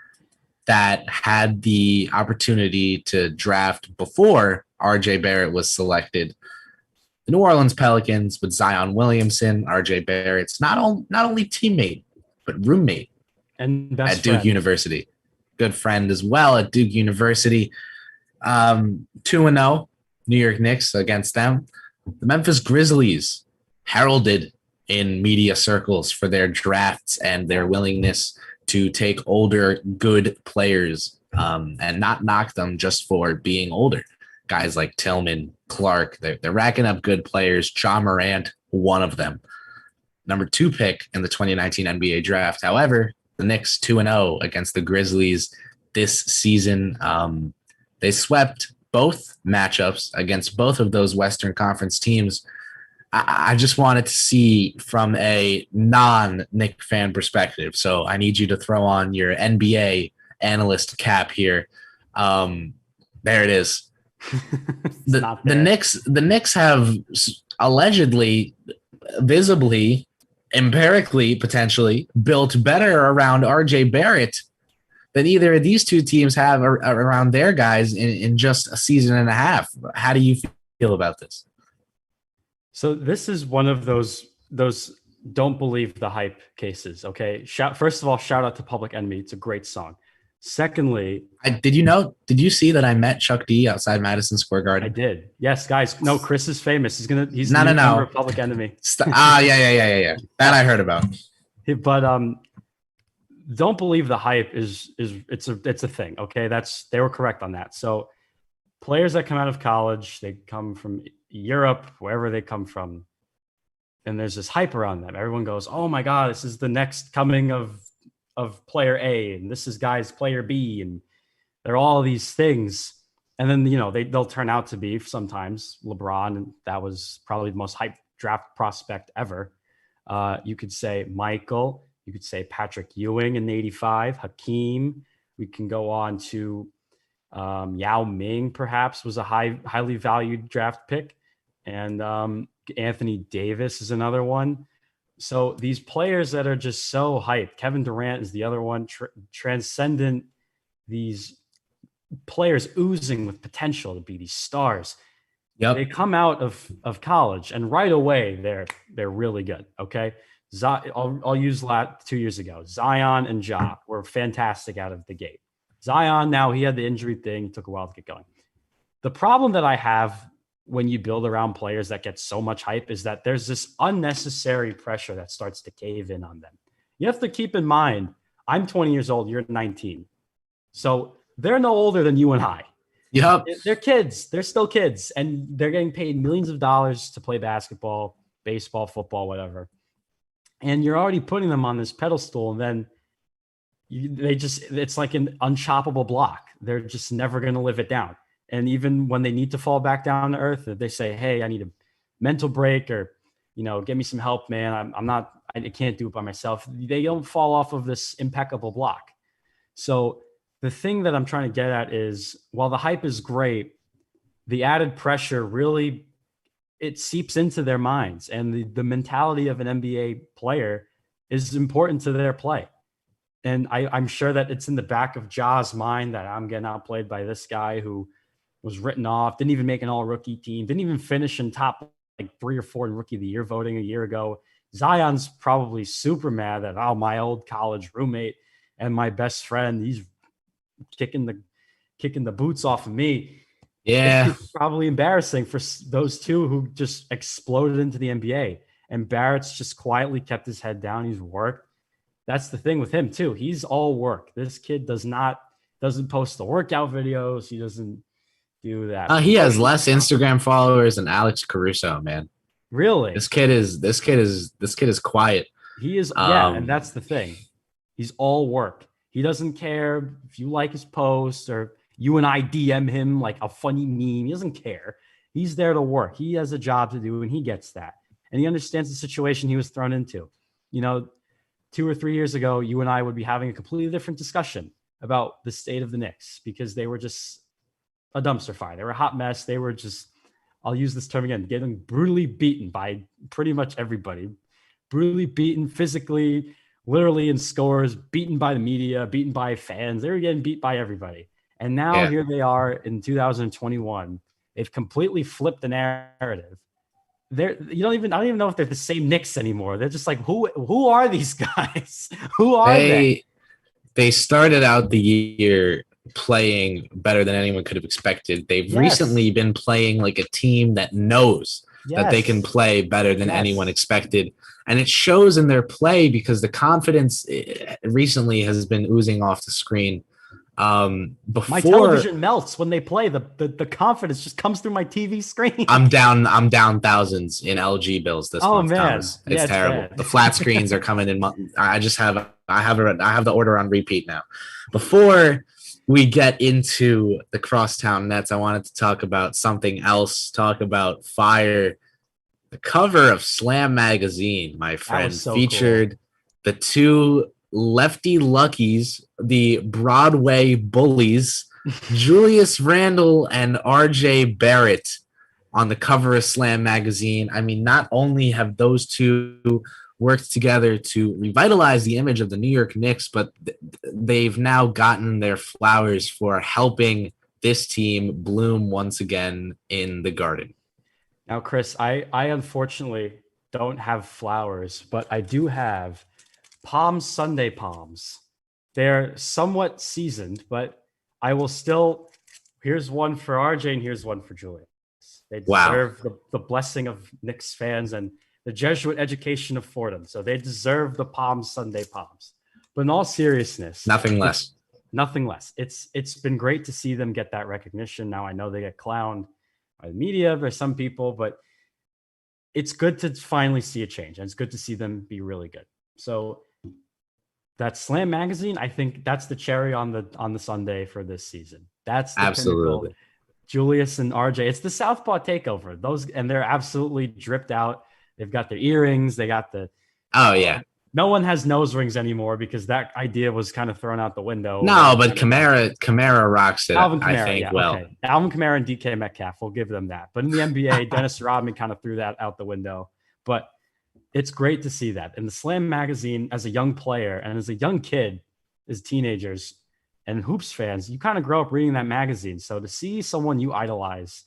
that had the opportunity to draft before RJ Barrett was selected. The New Orleans Pelicans with Zion Williamson, RJ Barrett's not only teammate, but roommate and best at Duke friend. University. Good friend as well at Duke University. 2-0 New York Knicks against them. The Memphis Grizzlies, heralded in media circles for their drafts and their willingness to take older, good players and not knock them just for being older. Guys like Tillman, Clark, they're racking up good players. Ja Morant, one of them. Number 2 pick in the 2019 NBA draft. However, the Knicks 2-0 against the Grizzlies this season. They swept both matchups against both of those Western Conference teams. I just wanted to see from a non-Knick fan perspective. So I need you to throw on your NBA analyst cap here. There it is. The Knicks have allegedly, visibly, empirically, potentially built better around RJ Barrett than either of these two teams have around their guys in just a season and a half. How do you feel about this? So this is one of those don't believe the hype cases. Okay. First of all, shout out to Public Enemy. It's a great song. Secondly, did you see that I met Chuck D outside Madison Square Garden? I did. Yes, guys. No, Chris is famous. He's no. a member of Public Enemy. Yeah. That I heard about. But don't believe the hype it's a thing. Okay. They were correct on that. So players that come out of college, they come from Europe, wherever they come from, and there's this hype around them. Everyone goes, "Oh my God, this is the next coming of player A, and this is guys player B," and they're all these things. And then they'll turn out to be sometimes LeBron, and that was probably the most hyped draft prospect ever. You could say Michael. You could say Patrick Ewing in '85, Hakeem. We can go on to Yao Ming, perhaps, was a highly valued draft pick. And Anthony Davis is another one. So these players that are just so hyped. Kevin Durant is the other one, transcendent. These players oozing with potential to be these stars. Yep. They come out of college, and right away they're really good. Okay. I'll use 2 years ago. Zion and Ja were fantastic out of the gate. Zion, now he had the injury thing. It took a while to get going. The problem that I have when you build around players that get so much hype is that there's this unnecessary pressure that starts to cave in on them. You have to keep in mind, I'm 20 years old, you're 19. So they're no older than you and I. Yep. They're kids. They're still kids. And they're getting paid millions of dollars to play basketball, baseball, football, whatever. And you're already putting them on this pedestal, and then it's like an unchoppable block. They're just never going to live it down. And even when they need to fall back down to earth, they say, "Hey, I need a mental break," or, "Get me some help, man. I can't do it by myself." They don't fall off of this impeccable block. So the thing that I'm trying to get at is, while the hype is great, the added pressure really, it seeps into their minds, and the mentality of an NBA player is important to their play. And I'm sure that it's in the back of Ja's mind that I'm getting outplayed by this guy who was written off, didn't even make an all-rookie team, didn't even finish in top 3 or 4 in Rookie of the Year voting a year ago. Zion's probably super mad that, my old college roommate and my best friend, he's kicking the boots off of me. Yeah. It's probably embarrassing for those two who just exploded into the NBA. And Barrett's just quietly kept his head down. He's worked. That's the thing with him too. He's all work. This kid doesn't post the workout videos. He doesn't do that. He has Promotion less stuff. Instagram followers than Alex Caruso, man. Really? This kid is quiet. He is, yeah, and Um, that's the thing. He's all work. He doesn't care if you like his post or you and I DM him like a funny meme. He doesn't care. He's there to work. He has a job to do and he gets that. And he understands the situation he was thrown into. You know, 2 or 3 years ago, you and I would be having a completely different discussion about the state of the Knicks because they were just a dumpster fire. They were a hot mess. They were just, I'll use this term again, getting brutally beaten by pretty much everybody. Brutally beaten physically, literally in scores, beaten by the media, beaten by fans. They were getting beat by everybody. And now yeah, here they are in 2021. They've completely flipped the narrative. I don't even know if they're the same Knicks anymore. They're just like, who are these guys? Who are they? they started out the year playing better than anyone could have expected. They've Yes. recently been playing like a team that knows that they can Yes. play better than anyone Yes. expected. And it shows in their play because the confidence recently has been oozing off the screen. My Before television melts when they play. The confidence just comes through my TV screen. I'm down thousands in LG bills this Oh month, man. Thomas. Yeah, It's it's terrible. bad. The flat screens are coming in. I have the order on repeat now. Before we get into the crosstown Nets, I wanted to talk about something else. Talk about fire. The cover of Slam magazine, my That was friend, so cool. featured the two lefty luckies, the Broadway bullies, Julius Randle and RJ Barrett on the cover of Slam magazine. I mean, not only have those two worked together to revitalize the image of the New York Knicks, but they've now gotten their flowers for helping this team bloom once again in the Garden. Now, Chris, I unfortunately don't have flowers, but I do have Palm Sunday palms. They're somewhat seasoned, but I will still. Here's one for RJ and here's one for Julius. They Wow. deserve the blessing of Knicks fans and the Jesuit education of Fordham. So they deserve the Palm Sunday palms. But in all seriousness, Nothing it's less. nothing less. It's been great to see them get that recognition. Now I know they get clowned by the media, by some people, but it's good to finally see a change. And it's good to see them be really good. So that Slam magazine, I think that's the cherry on the Sunday for this season. That's the pinnacle. Absolutely. Julius and RJ. It's the Southpaw takeover. Those and they're absolutely dripped out. They've got their earrings. They got the Oh yeah. no one has nose rings anymore because that idea was kind of thrown out the window No, around but 10 o'clock. Kamara rocks it, Alvin I Kamara, think, yeah, well. okay. Alvin Kamara and DK Metcalf, we'll give them that. But in the NBA, Dennis Rodman kind of threw that out the window. But it's great to see that. In the Slam magazine, as a young player and as a young kid, as teenagers and hoops fans, you kind of grow up reading that magazine. So to see someone you idolize,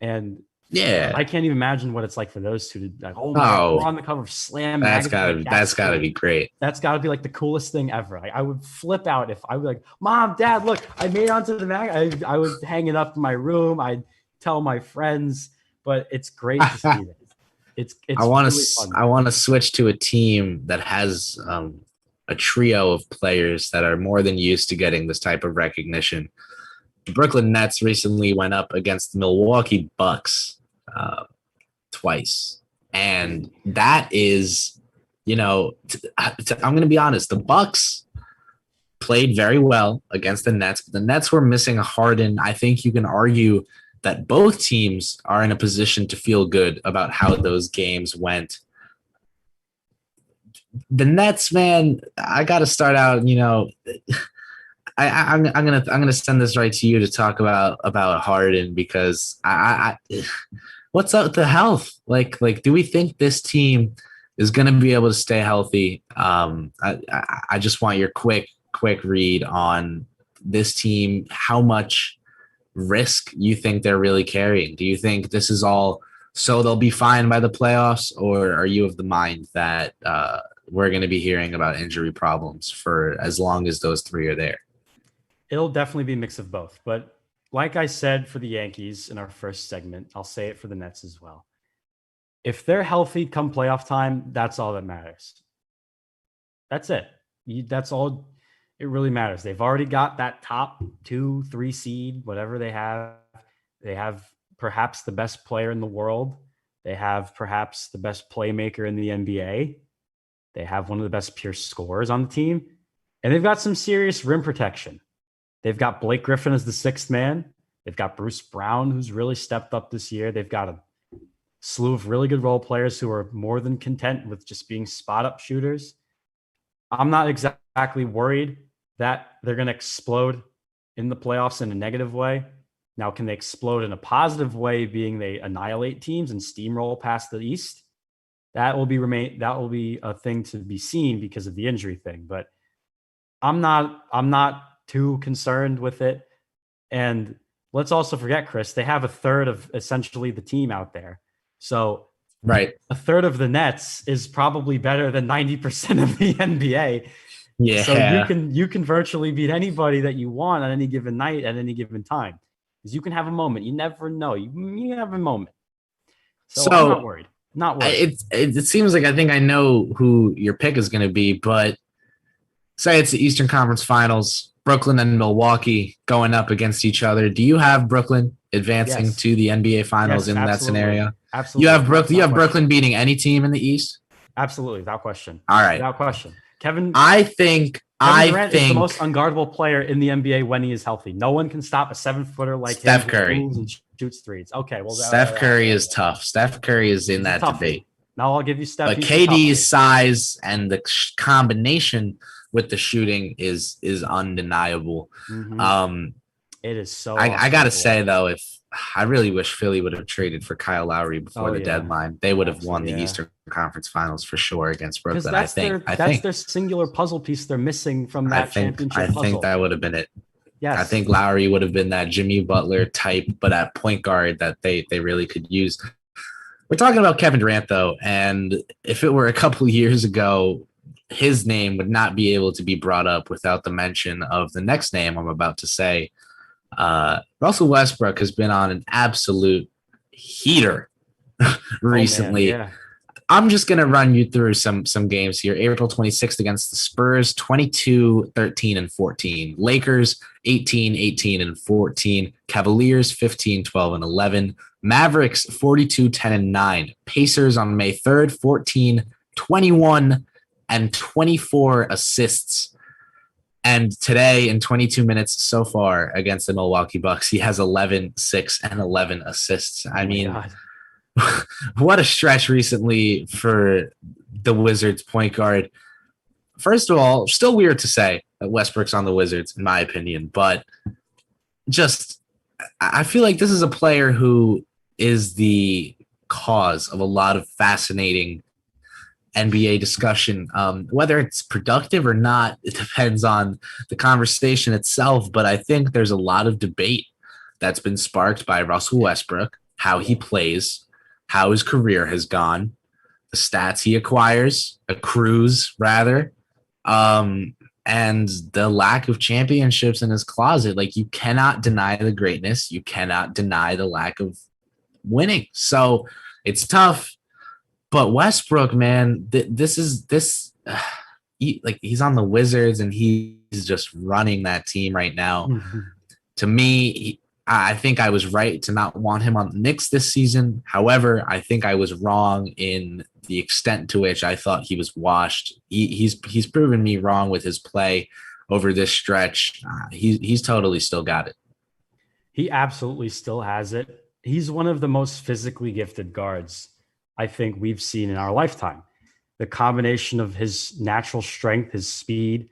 and I Yeah. can't even imagine what it's like for those two to like, oh my God, we're Oh, on the cover of Slam that's magazine. Like gotta that's gotta be great. that's got to be like the coolest thing ever. Like, I would flip out if I would like, Mom, Dad, look, I made it onto the mag. I would hang it up in my room. I'd tell my friends, but it's great to see that. I It's want really to fun. I want to switch to a team that has a trio of players that are more than used to getting this type of recognition. The Brooklyn Nets recently went up against the Milwaukee Bucks twice, and that is, I'm going to be honest. The Bucks played very well against the Nets, but the Nets were missing a Harden. I think you can argue that both teams are in a position to feel good about how those games went. The Nets, man, I got to start out. I'm gonna send this right to you to talk about Harden because what's up with the health? Like, do we think this team is gonna be able to stay healthy? I just want your quick read on this team. How much risk you think they're really carrying? Do you think this is all so they'll be fine by the playoffs, or are you of the mind that we're going to be hearing about injury problems for as long as those three are there? It'll definitely be a mix of both. But like I said for the Yankees in our first segment, I'll say it for the Nets as well. If they're healthy come playoff time, that's all that matters. That's it. That's all it really matters. They've already got that top 2, 3 seed, whatever they have. They have perhaps the best player in the world. They have perhaps the best playmaker in the NBA. They have one of the best pure scorers on the team. And they've got some serious rim protection. They've got Blake Griffin as the sixth man. They've got Bruce Brown, who's really stepped up this year. They've got a slew of really good role players who are more than content with just being spot up shooters. I'm not exactly worried that they're going to explode in the playoffs in a negative way. Now, can they explode in a positive way, being they annihilate teams and steamroll past the East? That will be a thing to be seen because of the injury thing. But I'm not too concerned with it. And let's also forget, Chris, they have a third of essentially the team out there. So right, a third of the Nets is probably better than 90% of the NBA. Yeah. So you can virtually beat anybody that you want on any given night at any given time. Because you can have a moment. You never know. You have a moment. So I'm not worried. Not worried. It seems like I think I know who your pick is going to be, but say it's the Eastern Conference Finals, Brooklyn and Milwaukee going up against each other. Do you have Brooklyn advancing to the NBA Finals in that scenario? Absolutely. You have Brooklyn beating any team in the East? Absolutely, without question. All right. Without question. Kevin Durant is the most unguardable player in the NBA when he is healthy. No one can stop a 7-footer like Steph Curry who moves and shoots threes. Okay, well, Steph Curry is tough. Steph Curry is in that debate. Now I'll give you Steph. But KD's size and the combination with the shooting is undeniable. Mm-hmm. It is so. I gotta say though, if I really wish Philly would have traded for Kyle Lowry before the deadline, they would have won the Eastern Conference Finals for sure against Brooklyn. That's their singular puzzle piece they're missing from that championship puzzle. I think that would have been it. Yes. I think Lowry would have been that Jimmy Butler type, but at point guard that they really could use. We're talking about Kevin Durant though, and if it were a couple of years ago, his name would not be able to be brought up without the mention of the next name I'm about to say. Russell Westbrook has been on an absolute heater recently. Oh, man, yeah. I'm just going to run you through some games here. April 26th against the Spurs, 22, 13, and 14. Lakers, 18, 18, and 14. Cavaliers, 15, 12, and 11. Mavericks, 42, 10, and 9. Pacers on May 3rd, 14, 21, and 24 assists. And today, in 22 minutes so far against the Milwaukee Bucks, he has 11, 6, and 11 assists. I mean, what a stretch recently for the Wizards point guard. First of all, still weird to say that Westbrook's on the Wizards, in my opinion, but just I feel like this is a player who is the cause of a lot of fascinating NBA discussion. Whether it's productive or not, it depends on the conversation itself, but I think there's a lot of debate that's been sparked by Russell Westbrook, how he plays, how his career has gone, the stats he accrues rather, and the lack of championships in his closet. Like, you cannot deny the greatness. You cannot deny the lack of winning. So it's tough. But Westbrook, man, he's on the Wizards and he's just running that team right now. Mm-hmm. To me, I think I was right to not want him on the Knicks this season. However, I think I was wrong in the extent to which I thought he was washed. He's proven me wrong with his play over this stretch. He's totally still got it. He absolutely still has it. He's one of the most physically gifted guards I think we've seen in our lifetime. The combination of his natural strength, his speed,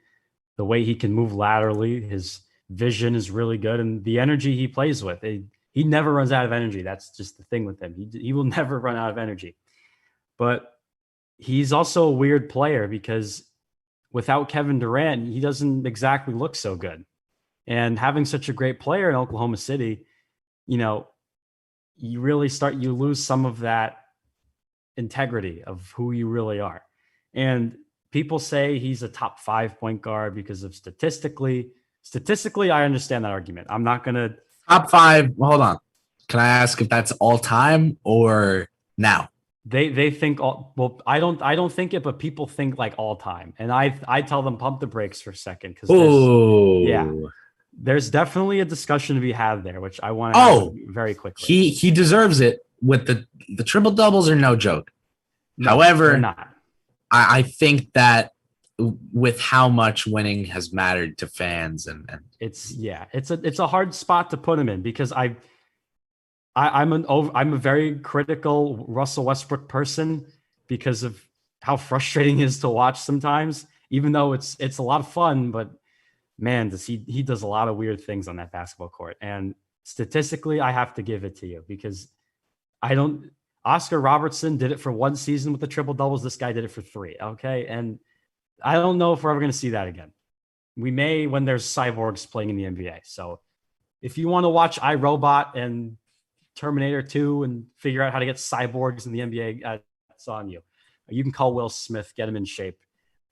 the way he can move laterally, his vision is really good, and the energy he plays with. He never runs out of energy. That's just the thing with him. He will never run out of energy. But he's also a weird player because without Kevin Durant, he doesn't exactly look so good. And having such a great player in Oklahoma City, you lose some of that integrity of who you really are. And people say he's a top 5 point guard because of statistically, I understand that argument. I'm not going to top 5. Hold on. Can I ask if that's all time or now? They think I don't think it, but people think like all time. And I tell them pump the brakes for a second. Oh, yeah. There's definitely a discussion to be had there, which I want to have Oh, very quickly. he deserves it. With the triple doubles are no joke. No, they're However, not. I think that with how much winning has mattered to fans and It's a hard spot to put him in because I'm a very critical Russell Westbrook person because of how frustrating it is to watch sometimes. Even though it's a lot of fun, but man, he does a lot of weird things on that basketball court. And statistically, I have to give it to you because I don't. Oscar Robertson did it for one season with the triple doubles. This guy did it for three. Okay, and I don't know if we're ever going to see that again. We may when there's cyborgs playing in the NBA. So if you want to watch iRobot and Terminator 2 and figure out how to get cyborgs in the NBA, it's on you. You can call Will Smith, get him in shape,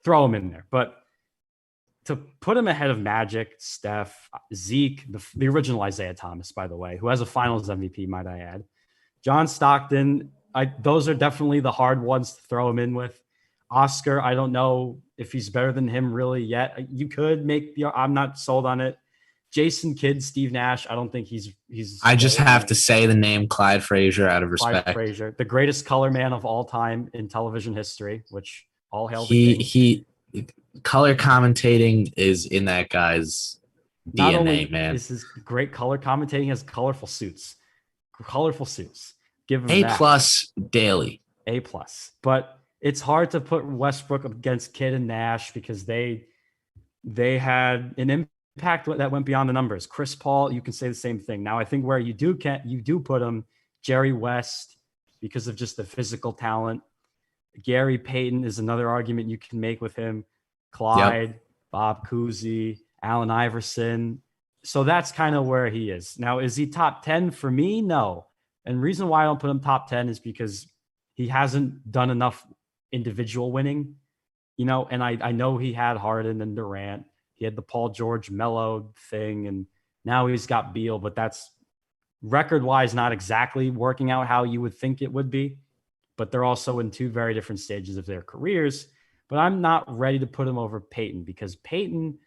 throw him in there. But to put him ahead of Magic, Steph, Zeke, the original Isaiah Thomas, by the way, who has a Finals MVP, might I add, John Stockton, those are definitely the hard ones to throw him in with. Oscar, I don't know if he's better than him really yet. You could make the. I'm not sold on it. Jason Kidd, Steve Nash. I don't think he's. I just have to say the name Clyde Frazier out of respect. Clyde Frazier, the greatest color man of all time in television history, which all hail the king. He color commentating is in that guy's Not DNA, only man. is his great color commentating, has colorful suits. Give him A that. plus daily. A plus, but it's hard to put Westbrook against Kidd and Nash because they had an impact that went beyond the numbers. Chris Paul, you can say the same thing. Now I think where you do put him, Jerry West, because of just the physical talent. Gary Payton is another argument you can make with him. Clyde, Bob Cousy, Allen Iverson. So that's kind of where he is. Now, is he top 10 for me? No. And the reason why I don't put him top 10 is because he hasn't done enough individual winning, and I know he had Harden and Durant. He had the Paul George Melo thing, and now he's got Beal, but that's record-wise not exactly working out how you would think it would be. But they're also in two very different stages of their careers. But I'm not ready to put him over Peyton because Peyton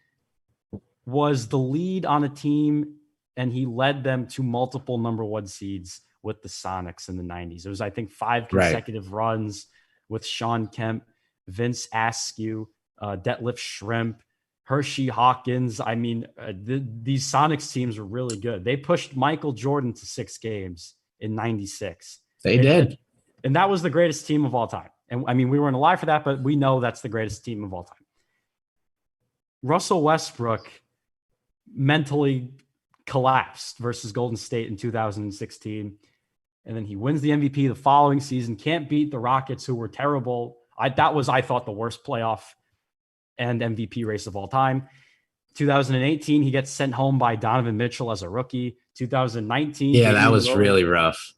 was the lead on a team, and he led them to multiple number one seeds with the Sonics in the 90s. It was, I think, 5 consecutive runs with Sean Kemp, Vince Askew, Detlef Schrempf, Hershey Hawkins. I mean, these Sonics teams were really good. They pushed Michael Jordan to 6 games in 96. They did. And that was the greatest team of all time. And I mean, we weren't alive for that, but we know that's the greatest team of all time. Russell Westbrook mentally collapsed versus Golden State in 2016. And then he wins the MVP the following season, can't beat the Rockets, who were terrible. I thought, the worst playoff and MVP race of all time. 2018, he gets sent home by Donovan Mitchell as a rookie. 2019. Yeah, that was really rough.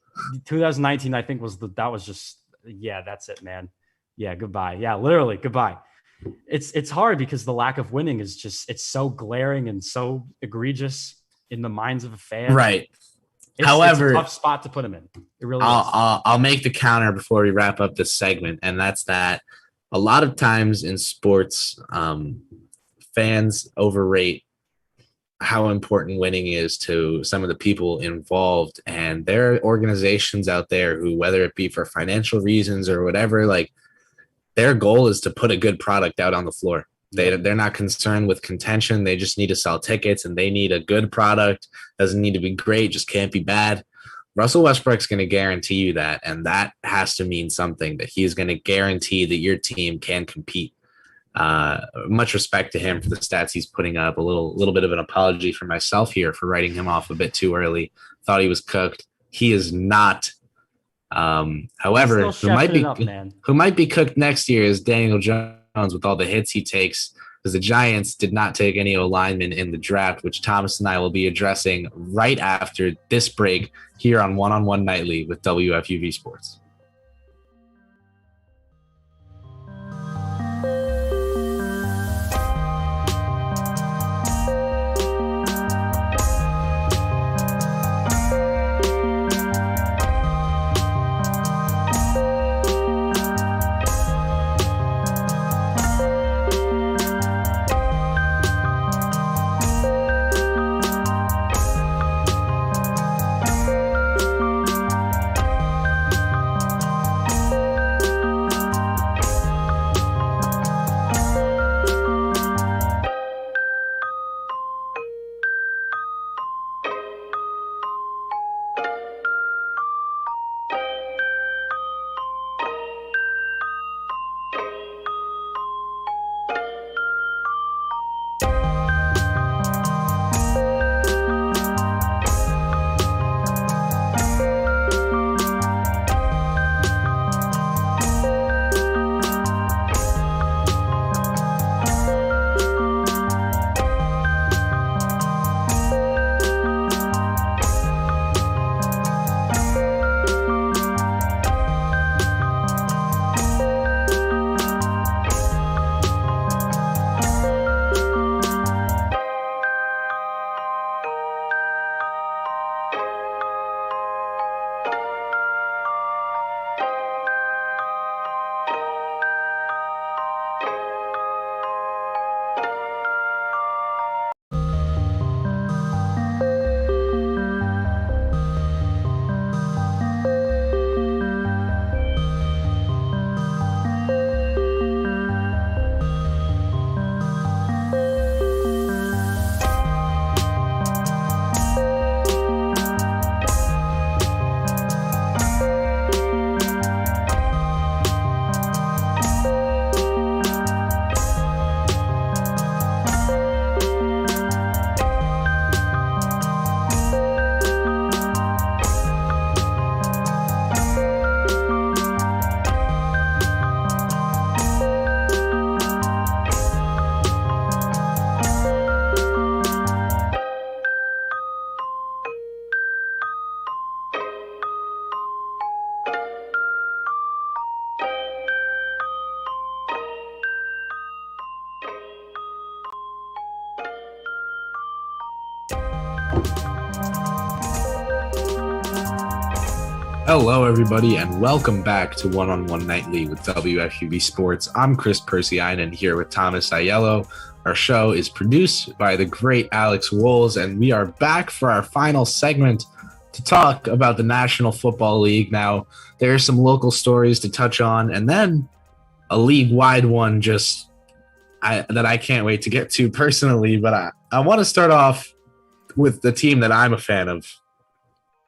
2019, I think, that's it, man. Yeah, goodbye. Yeah, literally, goodbye. It's hard because the lack of winning is it's so glaring and so egregious in the minds of a fan. Right. However, it's a tough spot to put him in. It really is. I'll make the counter before we wrap up this segment, and that's that a lot of times in sports, fans overrate how important winning is to some of the people involved, and there are organizations out there who, whether it be for financial reasons or whatever, like their goal is to put a good product out on the floor. They're not concerned with contention. They just need to sell tickets, and they need a good product. Doesn't need to be great, just can't be bad. Russell Westbrook's going to guarantee you that, and that has to mean something, that he's going to guarantee that your team can compete. Much respect to him for the stats he's putting up. A little bit of an apology for myself here for writing him off a bit too early. Thought he was cooked. He is not. However, who might be cooked next year is Daniel Jones with all the hits he takes, because the Giants did not take any O-linemen in the draft, which Thomas and I will be addressing right after this break here on One on One Nightly with WFUV Sports. Hello, everybody, and welcome back to One on One Nightly with WFUV Sports. I'm Chris Persianen here with Thomas Aiello. Our show is produced by the great Alex Wolz, and we are back for our final segment to talk about the National Football League. Now, there are some local stories to touch on, and then a league-wide one that I can't wait to get to personally. But I want to start off with the team that I'm a fan of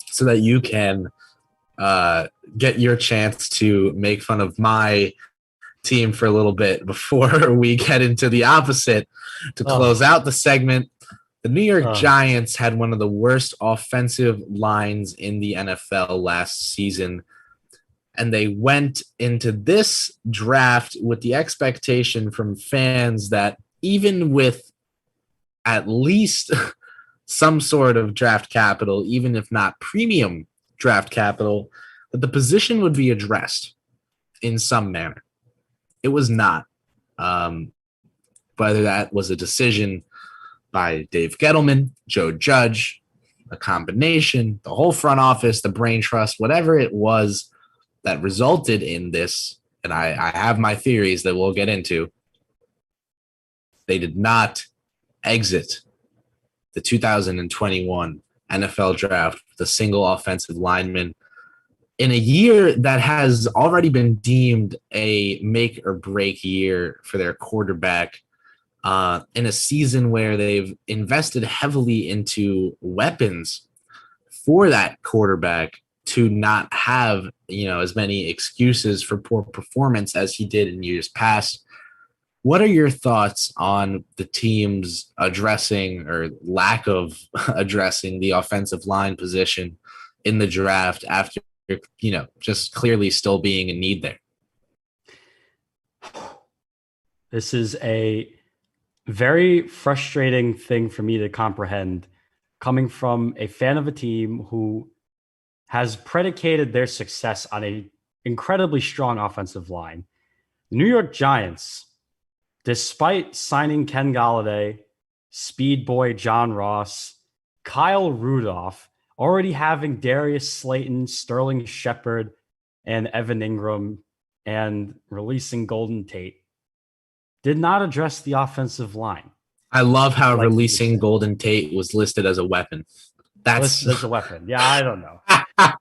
so that you can get your chance to make fun of my team for a little bit before we get into the opposite to close out the segment. The New York Giants had one of the worst offensive lines in the NFL last season, and they went into this draft with the expectation from fans that even with at least some sort of draft capital, even if not premium draft capital, that the position would be addressed in some manner. It was not. Whether that was a decision by Dave Gettleman, Joe Judge, a combination, the whole front office, the brain trust, whatever it was that resulted in this, and I have my theories that we'll get into, they did not exit the 2021 NFL draft with a single offensive lineman in a year that has already been deemed a make or break year for their quarterback, in a season where they've invested heavily into weapons for that quarterback to not have, as many excuses for poor performance as he did in years past. What are your thoughts on the team's addressing or lack of addressing the offensive line position in the draft after, just clearly still being a need there? This is a very frustrating thing for me to comprehend, coming from a fan of a team who has predicated their success on an incredibly strong offensive line. The New York Giants, despite signing Ken Golladay, Speed Boy John Ross, Kyle Rudolph, already having Darius Slayton, Sterling Shepard, and Evan Ingram, and releasing Golden Tate, did not address the offensive line. I love how releasing Golden Tate was listed as a weapon. That's listed as a weapon. Yeah, I don't know.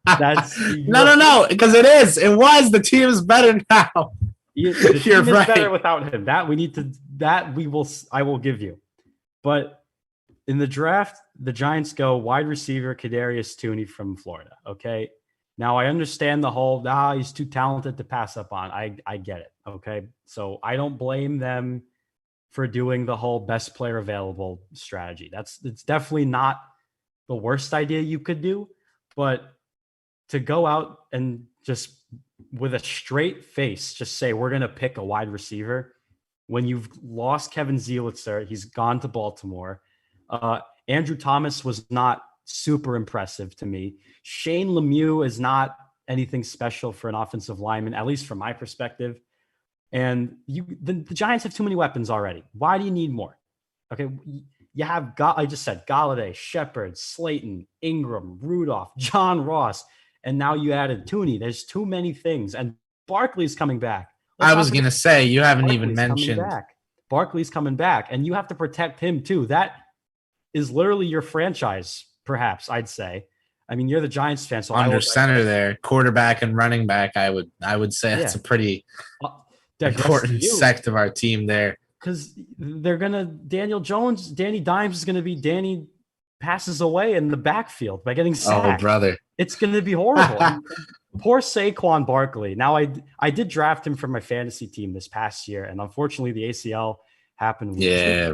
That's no, because it is. It was. The team is better now. The team is better without him. I will give you. But in the draft, the Giants go wide receiver Kadarius Toney from Florida. Okay. Now I understand the whole, he's too talented to pass up on. I get it. Okay. So I don't blame them for doing the whole best player available strategy. It's definitely not the worst idea you could do, but to go out and just with a straight face, just say, we're going to pick a wide receiver when you've lost Kevin Zielitzer, he's gone to Baltimore. Andrew Thomas was not super impressive to me. Shane Lemieux is not anything special for an offensive lineman, at least from my perspective. And the Giants have too many weapons already. Why do you need more? Okay, you have, I just said, Golladay, Shepard, Slayton, Ingram, Rudolph, John Ross, and now you added Toney. There's too many things. And Barkley's coming back. I was going to say, you haven't even mentioned. Barkley's coming back, and you have to protect him too. That is literally your franchise, perhaps, I'd say. I mean, you're the Giants fan, so under center there, quarterback and running back. I would say that's a pretty important sect of our team there. Because they're gonna Danny Dimes is gonna be Danny passes away in the backfield by getting sacked. Oh, brother, it's gonna be horrible. Poor Saquon Barkley. Now I did draft him for my fantasy team this past year, and unfortunately the ACL happened.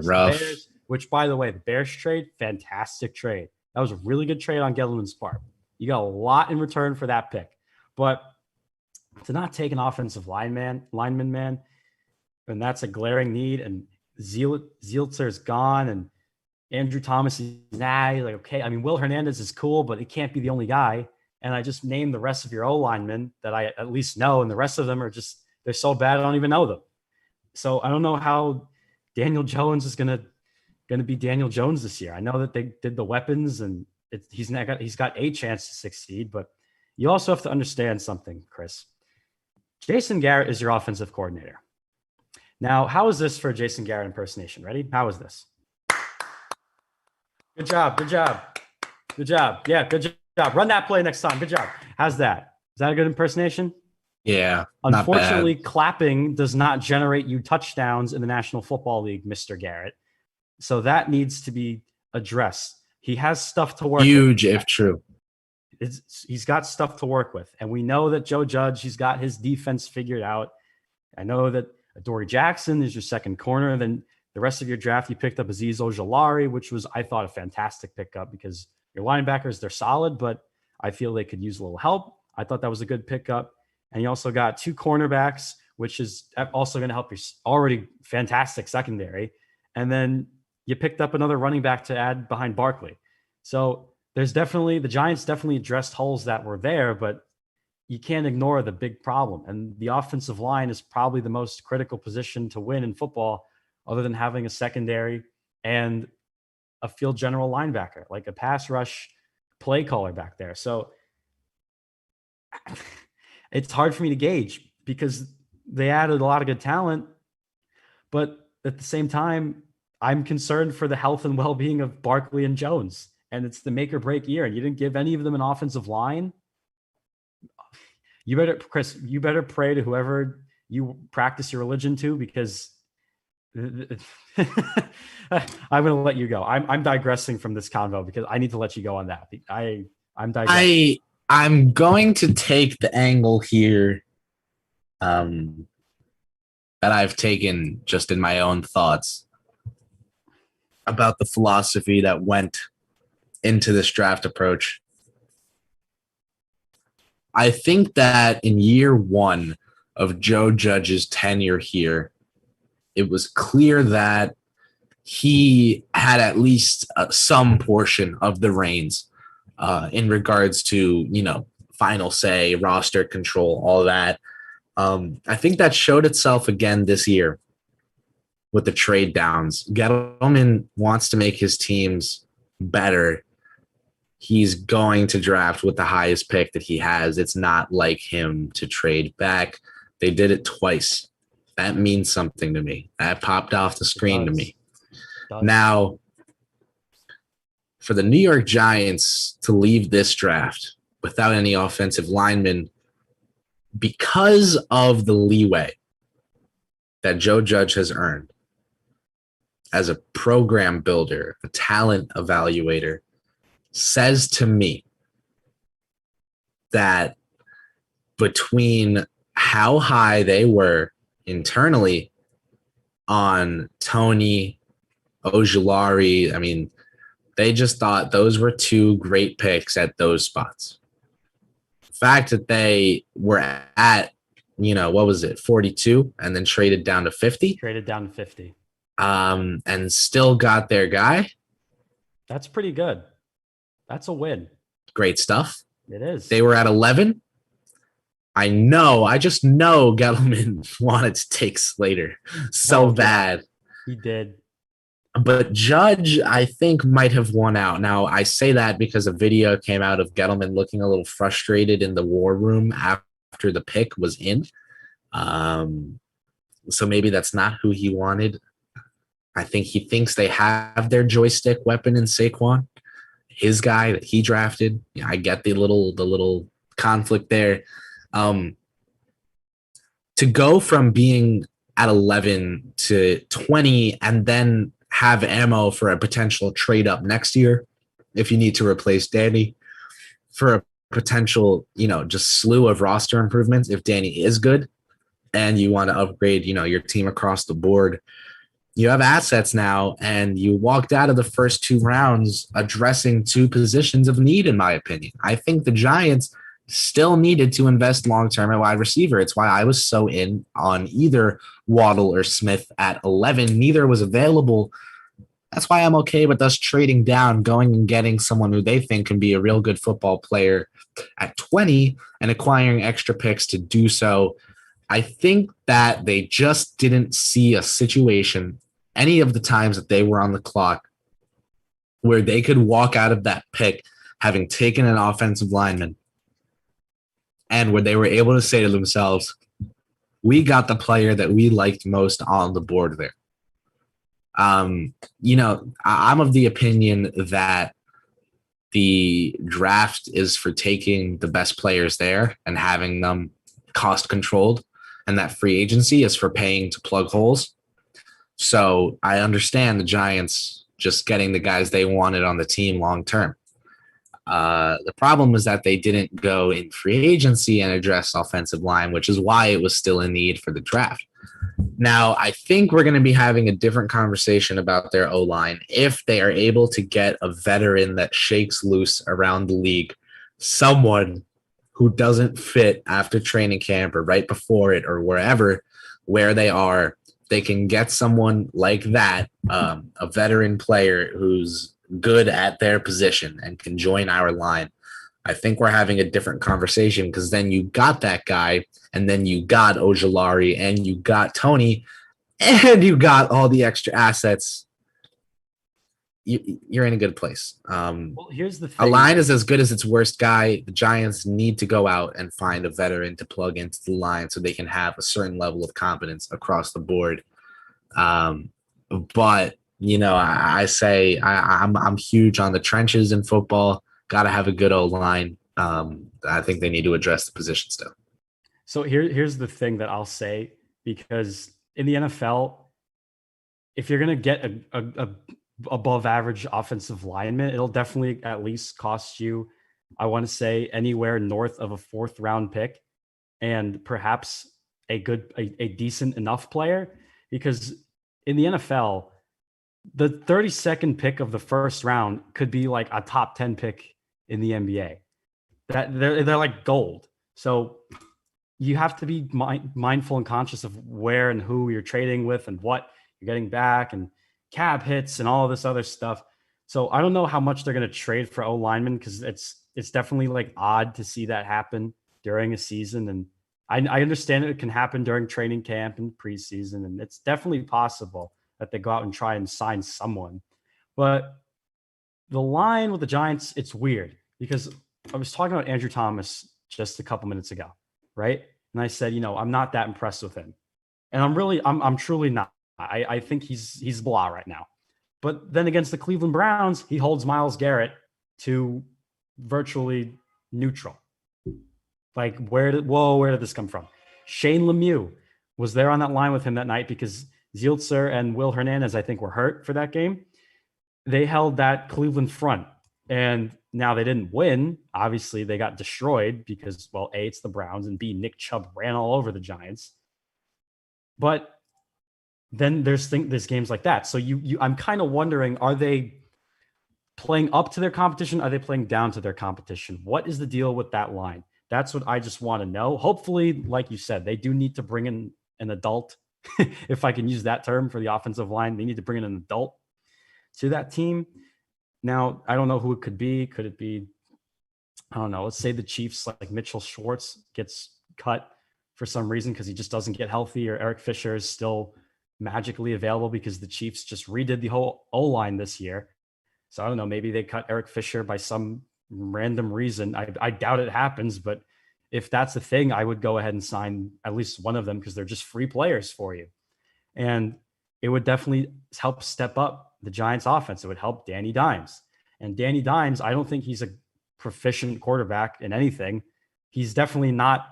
Rough. Bears, which, by the way, the Bears trade, fantastic trade. That was a really good trade on Gettleman's part. You got a lot in return for that pick. But to not take an offensive lineman, man, and that's a glaring need. And Zieltzer's gone, and Andrew Thomas is like, okay. I mean, Will Hernandez is cool, but he can't be the only guy. And I just named the rest of your O linemen that I at least know, and the rest of them are just, they're so bad I don't even know them. So I don't know how Daniel Jones is gonna be Daniel Jones this year. I know that they did the weapons, and he's got a chance to succeed, but You also have to understand something, Chris. Jason Garrett is your offensive coordinator. Now, how is this for a Jason Garrett impersonation? Ready? How is this? Good job. Good job. Good job. Yeah, good job. Run that play next time. Good job. How's that? Is that a good impersonation? Yeah, not Unfortunately, bad. clapping does not generate you touchdowns in the National Football League, Mr. Garrett. So that needs to be addressed. He has stuff to work with. Huge if true. He's got stuff to work with. And we know that Joe Judge, he's got his defense figured out. I know that Adoree Jackson is your second corner. Then the rest of your draft, you picked up Azeez Ojulari, which was, I thought, a fantastic pickup because your linebackers, they're solid, but I feel they could use a little help. I thought that was a good pickup. And you also got two cornerbacks, which is also going to help your already fantastic secondary. And then you picked up another running back to add behind Barkley. So the Giants definitely addressed holes that were there, but you can't ignore the big problem. And the offensive line is probably the most critical position to win in football, other than having a secondary and a field general linebacker, like a pass rush play caller back there. So it's hard for me to gauge because they added a lot of good talent, but at the same time, I'm concerned for the health and well-being of Barkley and Jones. And it's the make or break year. And you didn't give any of them an offensive line. Chris, you better pray to whoever you practice your religion to, because I'm going to let you go. I'm digressing from this convo because I need to let you go on that. I'm digressing. I'm going to take the angle here that I've taken just in my own thoughts about the philosophy that went into this draft approach. I think that in year one of Joe Judge's tenure here, it was clear that he had at least some portion of the reins in regards to, final say, roster control, all that. I think that showed itself again this year with the trade downs. Gettleman wants to make his teams better. He's going to draft with the highest pick that he has. It's not like him to trade back. They did it twice. That means something to me. That popped off the screen to me. Now, for the New York Giants to leave this draft without any offensive linemen because of the leeway that Joe Judge has earned as a program builder, a talent evaluator, says to me that between how high they were internally on Tony, Ojulari, they just thought those were two great picks at those spots. The fact that they were at, 42 and then traded down to 50. And still got their guy. That's pretty good. That's a win. Great stuff. It is. They were at 11. I just know Gettleman wanted to take Slater so bad. He did. But Judge, I think, might have won out. Now, I say that because a video came out of Gettleman looking a little frustrated in the war room after the pick was in. So maybe that's not who he wanted. I think he thinks they have their joystick weapon in Saquon, his guy that he drafted. Yeah, I get the little conflict there. To go from being at 11 to 20 and then have ammo for a potential trade up next year if you need to replace Danny, for a potential, just slew of roster improvements if Danny is good and you want to upgrade, your team across the board. You have assets now, and you walked out of the first two rounds addressing two positions of need, in my opinion. I think the Giants still needed to invest long-term at wide receiver. It's why I was so in on either Waddle or Smith at 11. Neither was available. That's why I'm okay with us trading down, going and getting someone who they think can be a real good football player at 20 and acquiring extra picks to do so. I think that they just didn't see a situation any of the times that they were on the clock where they could walk out of that pick having taken an offensive lineman and where they were able to say to themselves, we got the player that we liked most on the board there. I'm of the opinion that the draft is for taking the best players there and having them cost controlled, and that free agency is for paying to plug holes. So I understand the Giants just getting the guys they wanted on the team long term. The problem was that they didn't go in free agency and address offensive line, which is why it was still in need for the draft. Now, I think we're going to be having a different conversation about their O line if they are able to get a veteran that shakes loose around the league, someone who doesn't fit after training camp or right before it or wherever where they are. They can get someone like that, a veteran player who's good at their position and can join our line. I think we're having a different conversation because then you got that guy, and then you got Ojulari, and you got Tony, and you got all the extra assets. You're in a good place. Well, here's the A thing. line is as good as its worst guy. The Giants need to go out and find a veteran to plug into the line so they can have a certain level of competence across the board. But I'm huge on the trenches in football. Got to have a good O line. I think they need to address the position still. So here's the thing that I'll say, because in the NFL, if you're gonna get a above average offensive lineman, it'll definitely at least cost you, I want to say, anywhere north of a 4th round pick, and perhaps a decent enough player. Because in the NFL, the 32nd pick of the 1st round could be like a top 10 pick in the NBA. That they're like gold. So you have to be mindful and conscious of where and who you're trading with and what you're getting back and cap hits and all of this other stuff. So I don't know how much they're going to trade for O linemen, because it's definitely like odd to see that happen during a season. And I understand it can happen during training camp and preseason, and it's definitely possible that they go out and try and sign someone. But the line with the Giants, it's weird, because I was talking about Andrew Thomas just a couple minutes ago, right? And I said, I'm not that impressed with him. And I'm truly not. I think he's blah right now. But then against the Cleveland Browns, he holds Myles Garrett to virtually neutral. Like, where did this come from? Shane Lemieux was there on that line with him that night because Zieltser and Will Hernandez, I think, were hurt for that game. They held that Cleveland front. And now they didn't win. Obviously, they got destroyed because, well, A, it's the Browns, and B, Nick Chubb ran all over the Giants. But then there's games like that. So I'm kind of wondering, are they playing up to their competition? Are they playing down to their competition? What is the deal with that line? That's what I just want to know. Hopefully, like you said, they do need to bring in an adult, if I can use that term for the offensive line. They need to bring in an adult to that team. Now, I don't know who it could be. Could it be, I don't know, let's say the Chiefs, like Mitchell Schwartz gets cut for some reason because he just doesn't get healthy, or Eric Fisher is still magically available because the Chiefs just redid the whole O-line this year. So I don't know, maybe they cut Eric Fisher by some random reason. I doubt it happens, but if that's the thing, I would go ahead and sign at least one of them because they're just free players for you. And it would definitely help step up the Giants offense. It would help Danny Dimes. And Danny Dimes, I don't think he's a proficient quarterback in anything. He's definitely not,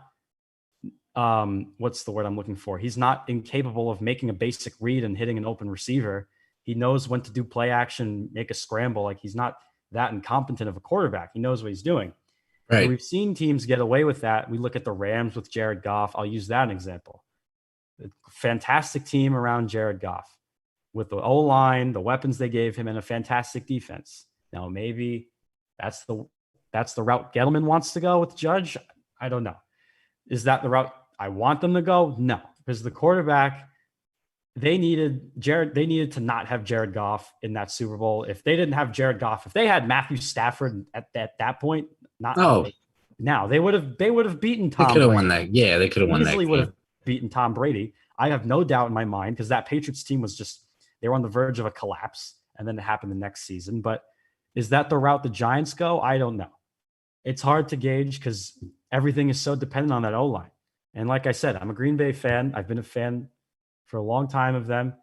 what's the word I'm looking for? He's not incapable of making a basic read and hitting an open receiver. He knows when to do play action, make a scramble. Like, he's not that incompetent of a quarterback. He knows what he's doing. Right. And we've seen teams get away with that. We look at the Rams with Jared Goff. I'll use that example. A fantastic team around Jared Goff with the O-line, the weapons they gave him, and a fantastic defense. Now, maybe that's the route Gettleman wants to go with Judge. I don't know. Is that the route I want them to go? No, because the quarterback, they needed to not have Jared Goff in that Super Bowl. If they didn't have Jared Goff, if they had Matthew Stafford at that point, now they would have beaten Tom. They could have won that. Yeah, they could have won that. Easily would have beaten Tom Brady. I have no doubt in my mind, because that Patriots team was they were on the verge of a collapse, and then it happened the next season. But is that the route the Giants go? I don't know. It's hard to gauge because everything is so dependent on that O-line. And like I said, I'm a Green Bay fan. I've been a fan for a long time of them.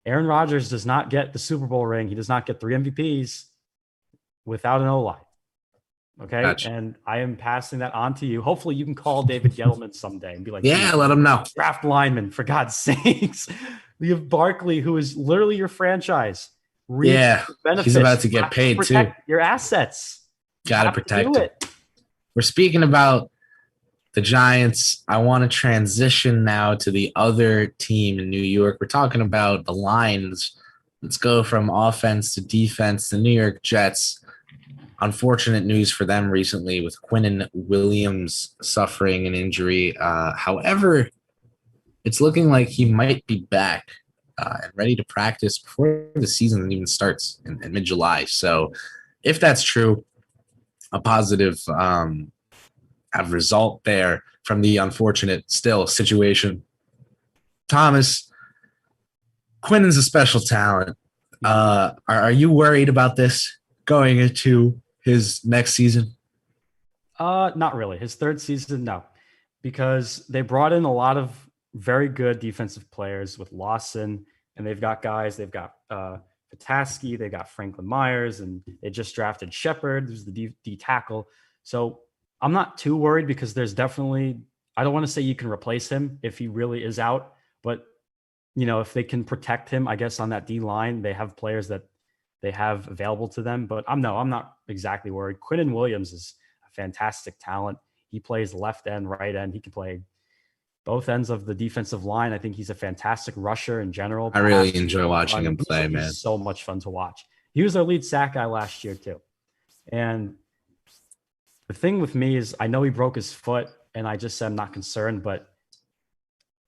Aaron Rodgers does not get the Super Bowl ring. He does not get 3 MVPs without an O-line. Okay. Gotcha. And I am passing that on to you. Hopefully you can call David Gettleman someday and be like, Yeah, let him know. draft lineman, for God's sakes. You have Barkley, who is literally your franchise. Yeah, he's about to get paid too. Your assets. Got to protect it. We're speaking about the Giants. I want to transition now to the other team in New York. We're talking about the Lions. Let's go from offense to defense. The New York Jets. Unfortunate news for them recently with Quinnen Williams suffering an injury. However, it's looking like he might be back and ready to practice before the season even starts in mid-July. So if that's true, a positive result there from the unfortunate still situation. Thomas, Quinnen's a special talent. Are you worried about this going into his next season? Not really. His third season, no, because they brought in a lot of very good defensive players with Lawson, and they've got guys. They've got Pataski, they got Franklin Myers, and they just drafted Shepard, who's the D tackle. So I'm not too worried because there's definitely, I don't want to say you can replace him if he really is out, but if they can protect him, I guess on that D line, they have players that they have available to them. But I'm not exactly worried. Quinnen Williams is a fantastic talent. He plays left end, right end. He can play both ends of the defensive line. I think he's a fantastic rusher in general. I really enjoy watching him play, man. He's so much fun to watch. He was our lead sack guy last year too. And the thing with me is I know he broke his foot, and I just said I'm not concerned, but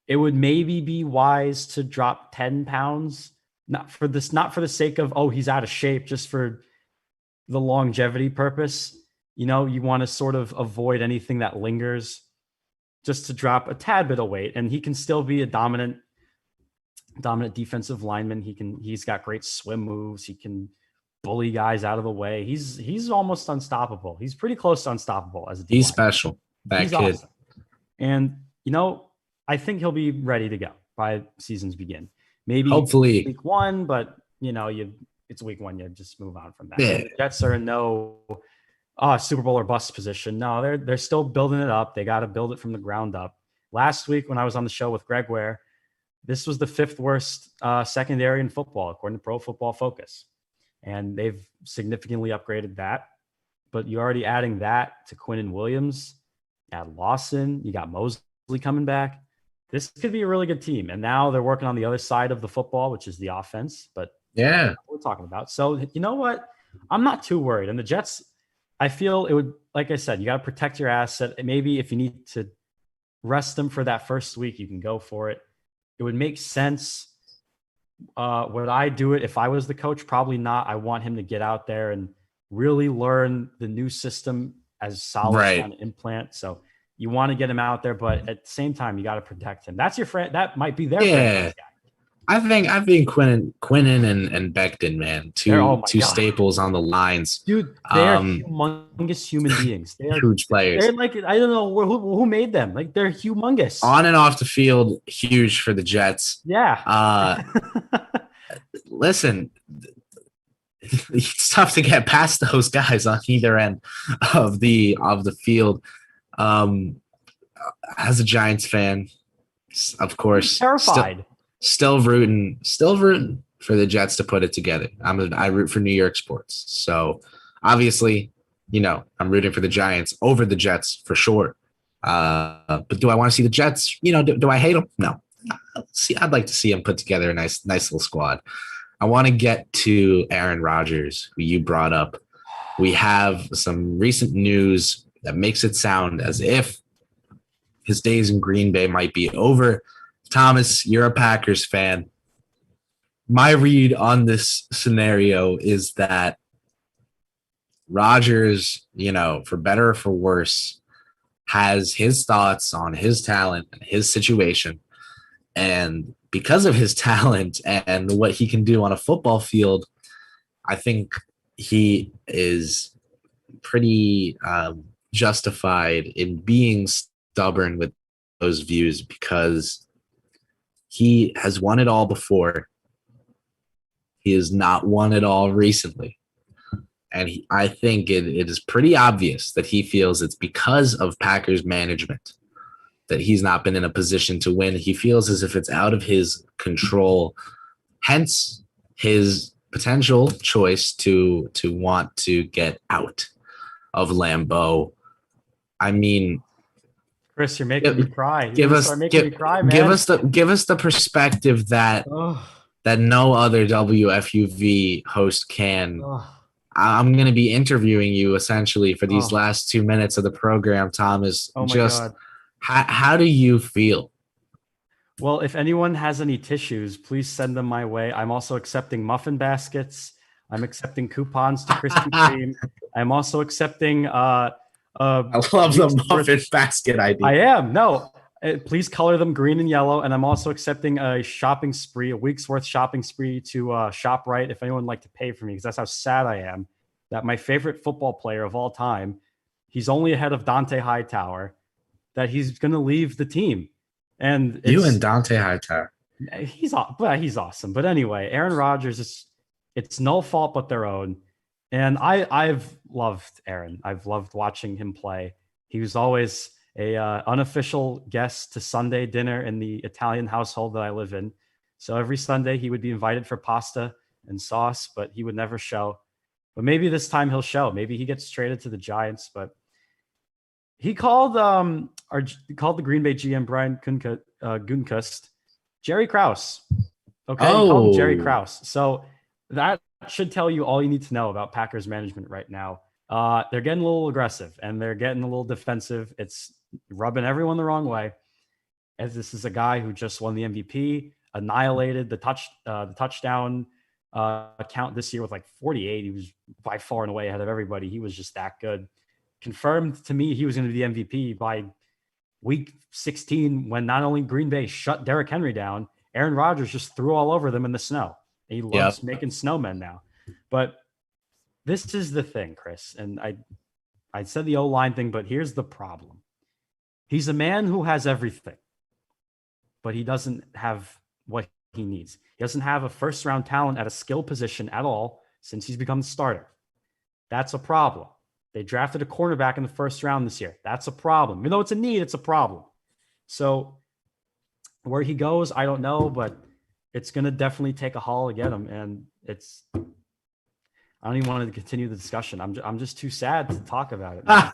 it would maybe be wise to drop 10 pounds, not for the sake of, oh, he's out of shape, just for the longevity purpose. You want to sort of avoid anything that lingers, just to drop a tad bit of weight, and he can still be a dominant defensive lineman. He's got great swim moves. He can bully guys out of the way. He's almost unstoppable. He's pretty close to unstoppable as a D-line. He's special. That kid. Awesome. And I think he'll be ready to go by season's begin. Maybe hopefully week 1, but it's week 1. You just move on from that. Yeah. The Jets are in no Super Bowl or bust position. No, they're still building it up. They got to build it from the ground up. Last week when I was on the show with Greg Ware, this was the 5th worst secondary in football, according to Pro Football Focus. And they've significantly upgraded that. But you're already adding that to Quinnen Williams, add Lawson, you got Mosley coming back. This could be a really good team. And now they're working on the other side of the football, which is the offense. But yeah, we're talking about. So you know what? I'm not too worried. And the Jets, I feel it would, like I said, you got to protect your asset. Maybe if you need to rest them for that first week, you can go for it. It would make sense. Would I do it if I was the coach? Probably not. I want him to get out there and really learn the new system as solid on implant. So you want to get him out there, but at the same time, you got to protect him. That's your friend. That might be their franchise guy. I think Quinnen and Becton, man, two staples on the lines. Dude, they're humongous human beings. They are huge players. They're like, I don't know who made them. Like, they're humongous. On and off the field, huge for the Jets. Yeah. Listen, it's tough to get past those guys on either end of the field. As a Giants fan, of course, terrified. Still rooting for the Jets to put it together. I root for New York sports. So obviously, I'm rooting for the Giants over the Jets for sure. But do I want to see the Jets? Do I hate them? No. I'd like to see them put together a nice little squad. I want to get to Aaron Rodgers, who you brought up. We have some recent news that makes it sound as if his days in Green Bay might be over. Thomas, you're a Packers fan. My read on this scenario is that Rodgers, for better or for worse, has his thoughts on his talent and his situation. And because of his talent and what he can do on a football field, I think he is pretty justified in being stubborn with those views because he has won it all before. He has not won it all recently. And I think it is pretty obvious that he feels it's because of Packers management that he's not been in a position to win. He feels as if it's out of his control, hence his potential choice to want to get out of Lambeau. I mean, Chris, you're making me cry. Give us the perspective that that no other WFUV host can. I'm going to be interviewing you essentially for these last 2 minutes of the program, Thomas. Oh my God. How do you feel? Well, if anyone has any tissues, please send them my way. I'm also accepting muffin baskets. I'm accepting coupons to Krispy Kreme. I'm also accepting I love the muffin basket idea. I am. No, please color them green and yellow. And I'm also accepting a shopping spree, a week's worth shopping spree to ShopRite if anyone would like to pay for me, because that's how sad I am that my favorite football player of all time, he's only ahead of Dante Hightower, that he's going to leave the team. And you and Dante Hightower. He's awesome. But anyway, Aaron Rodgers, it's no fault but their own. And I've loved Aaron. I've loved watching him play. He was always a unofficial guest to Sunday dinner in the Italian household that I live in. So every Sunday he would be invited for pasta and sauce, but he would never show. But maybe this time he'll show. Maybe he gets traded to the Giants. But he called the Green Bay GM Brian Gutekunst Jerry Krause. Okay, he called him Jerry Krause. So that should tell you all you need to know about Packers management right now. They're getting a little aggressive and they're getting a little defensive. It's rubbing everyone the wrong way. As this is a guy who just won the MVP, annihilated the touchdown count this year with like 48. He was by far and away ahead of everybody. He was just that good. Confirmed to me he was going to be the MVP by week 16 when not only Green Bay shut Derrick Henry down, Aaron Rodgers just threw all over them in the snow. He loves making snowmen now. But this is the thing, Chris, and I said the O-line thing, but here's the problem. He's a man who has everything, but he doesn't have what he needs. He doesn't have a first-round talent at a skill position at all since he's become the starter. That's a problem. They drafted a cornerback in the first round this year. That's a problem. Even though it's a need, it's a problem. So where he goes, I don't know, but it's going to definitely take a haul to get him. And I don't even want to continue the discussion. I'm just too sad to talk about it. I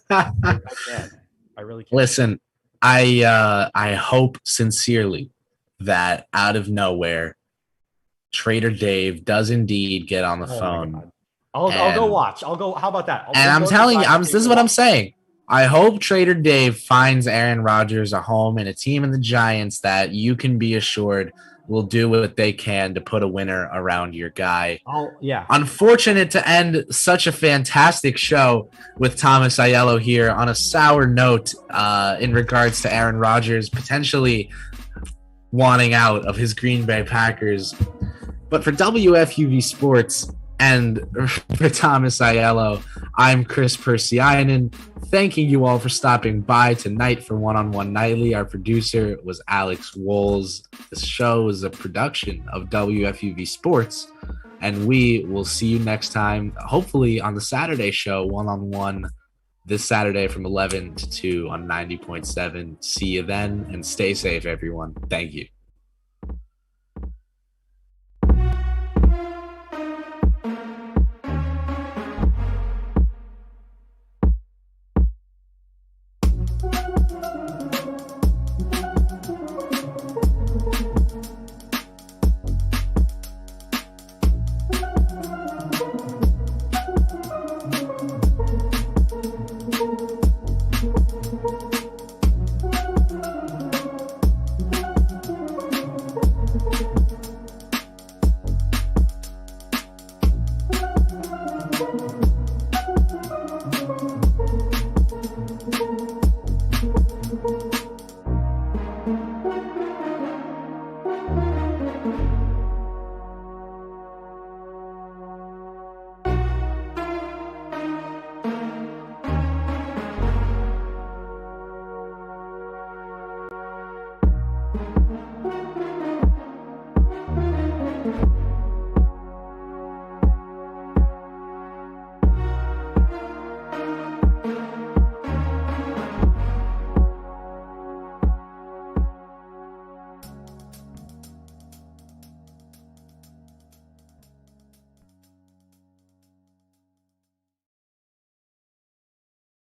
can't. I really can't. Listen, I hope sincerely that out of nowhere, Trader Dave does indeed get on the phone. I'll go watch. I'll go. How about that? I'm telling you, this is what I'm saying. I hope Trader Dave finds Aaron Rodgers a home and a team in the Giants that you can be assured will do what they can to put a winner around your guy. Oh, yeah. Unfortunate to end such a fantastic show with Thomas Aiello here on a sour note in regards to Aaron Rodgers potentially wanting out of his Green Bay Packers. But for WFUV Sports and for Thomas Aiello, I'm Chris Persianen. Thanking you all for stopping by tonight for One-on-One Nightly. Our producer was Alex Woles. This show is a production of WFUV Sports, and we will see you next time, hopefully on the Saturday show, One-on-One, this Saturday from 11 to 2 on 90.7. See you then, and stay safe, everyone. Thank you.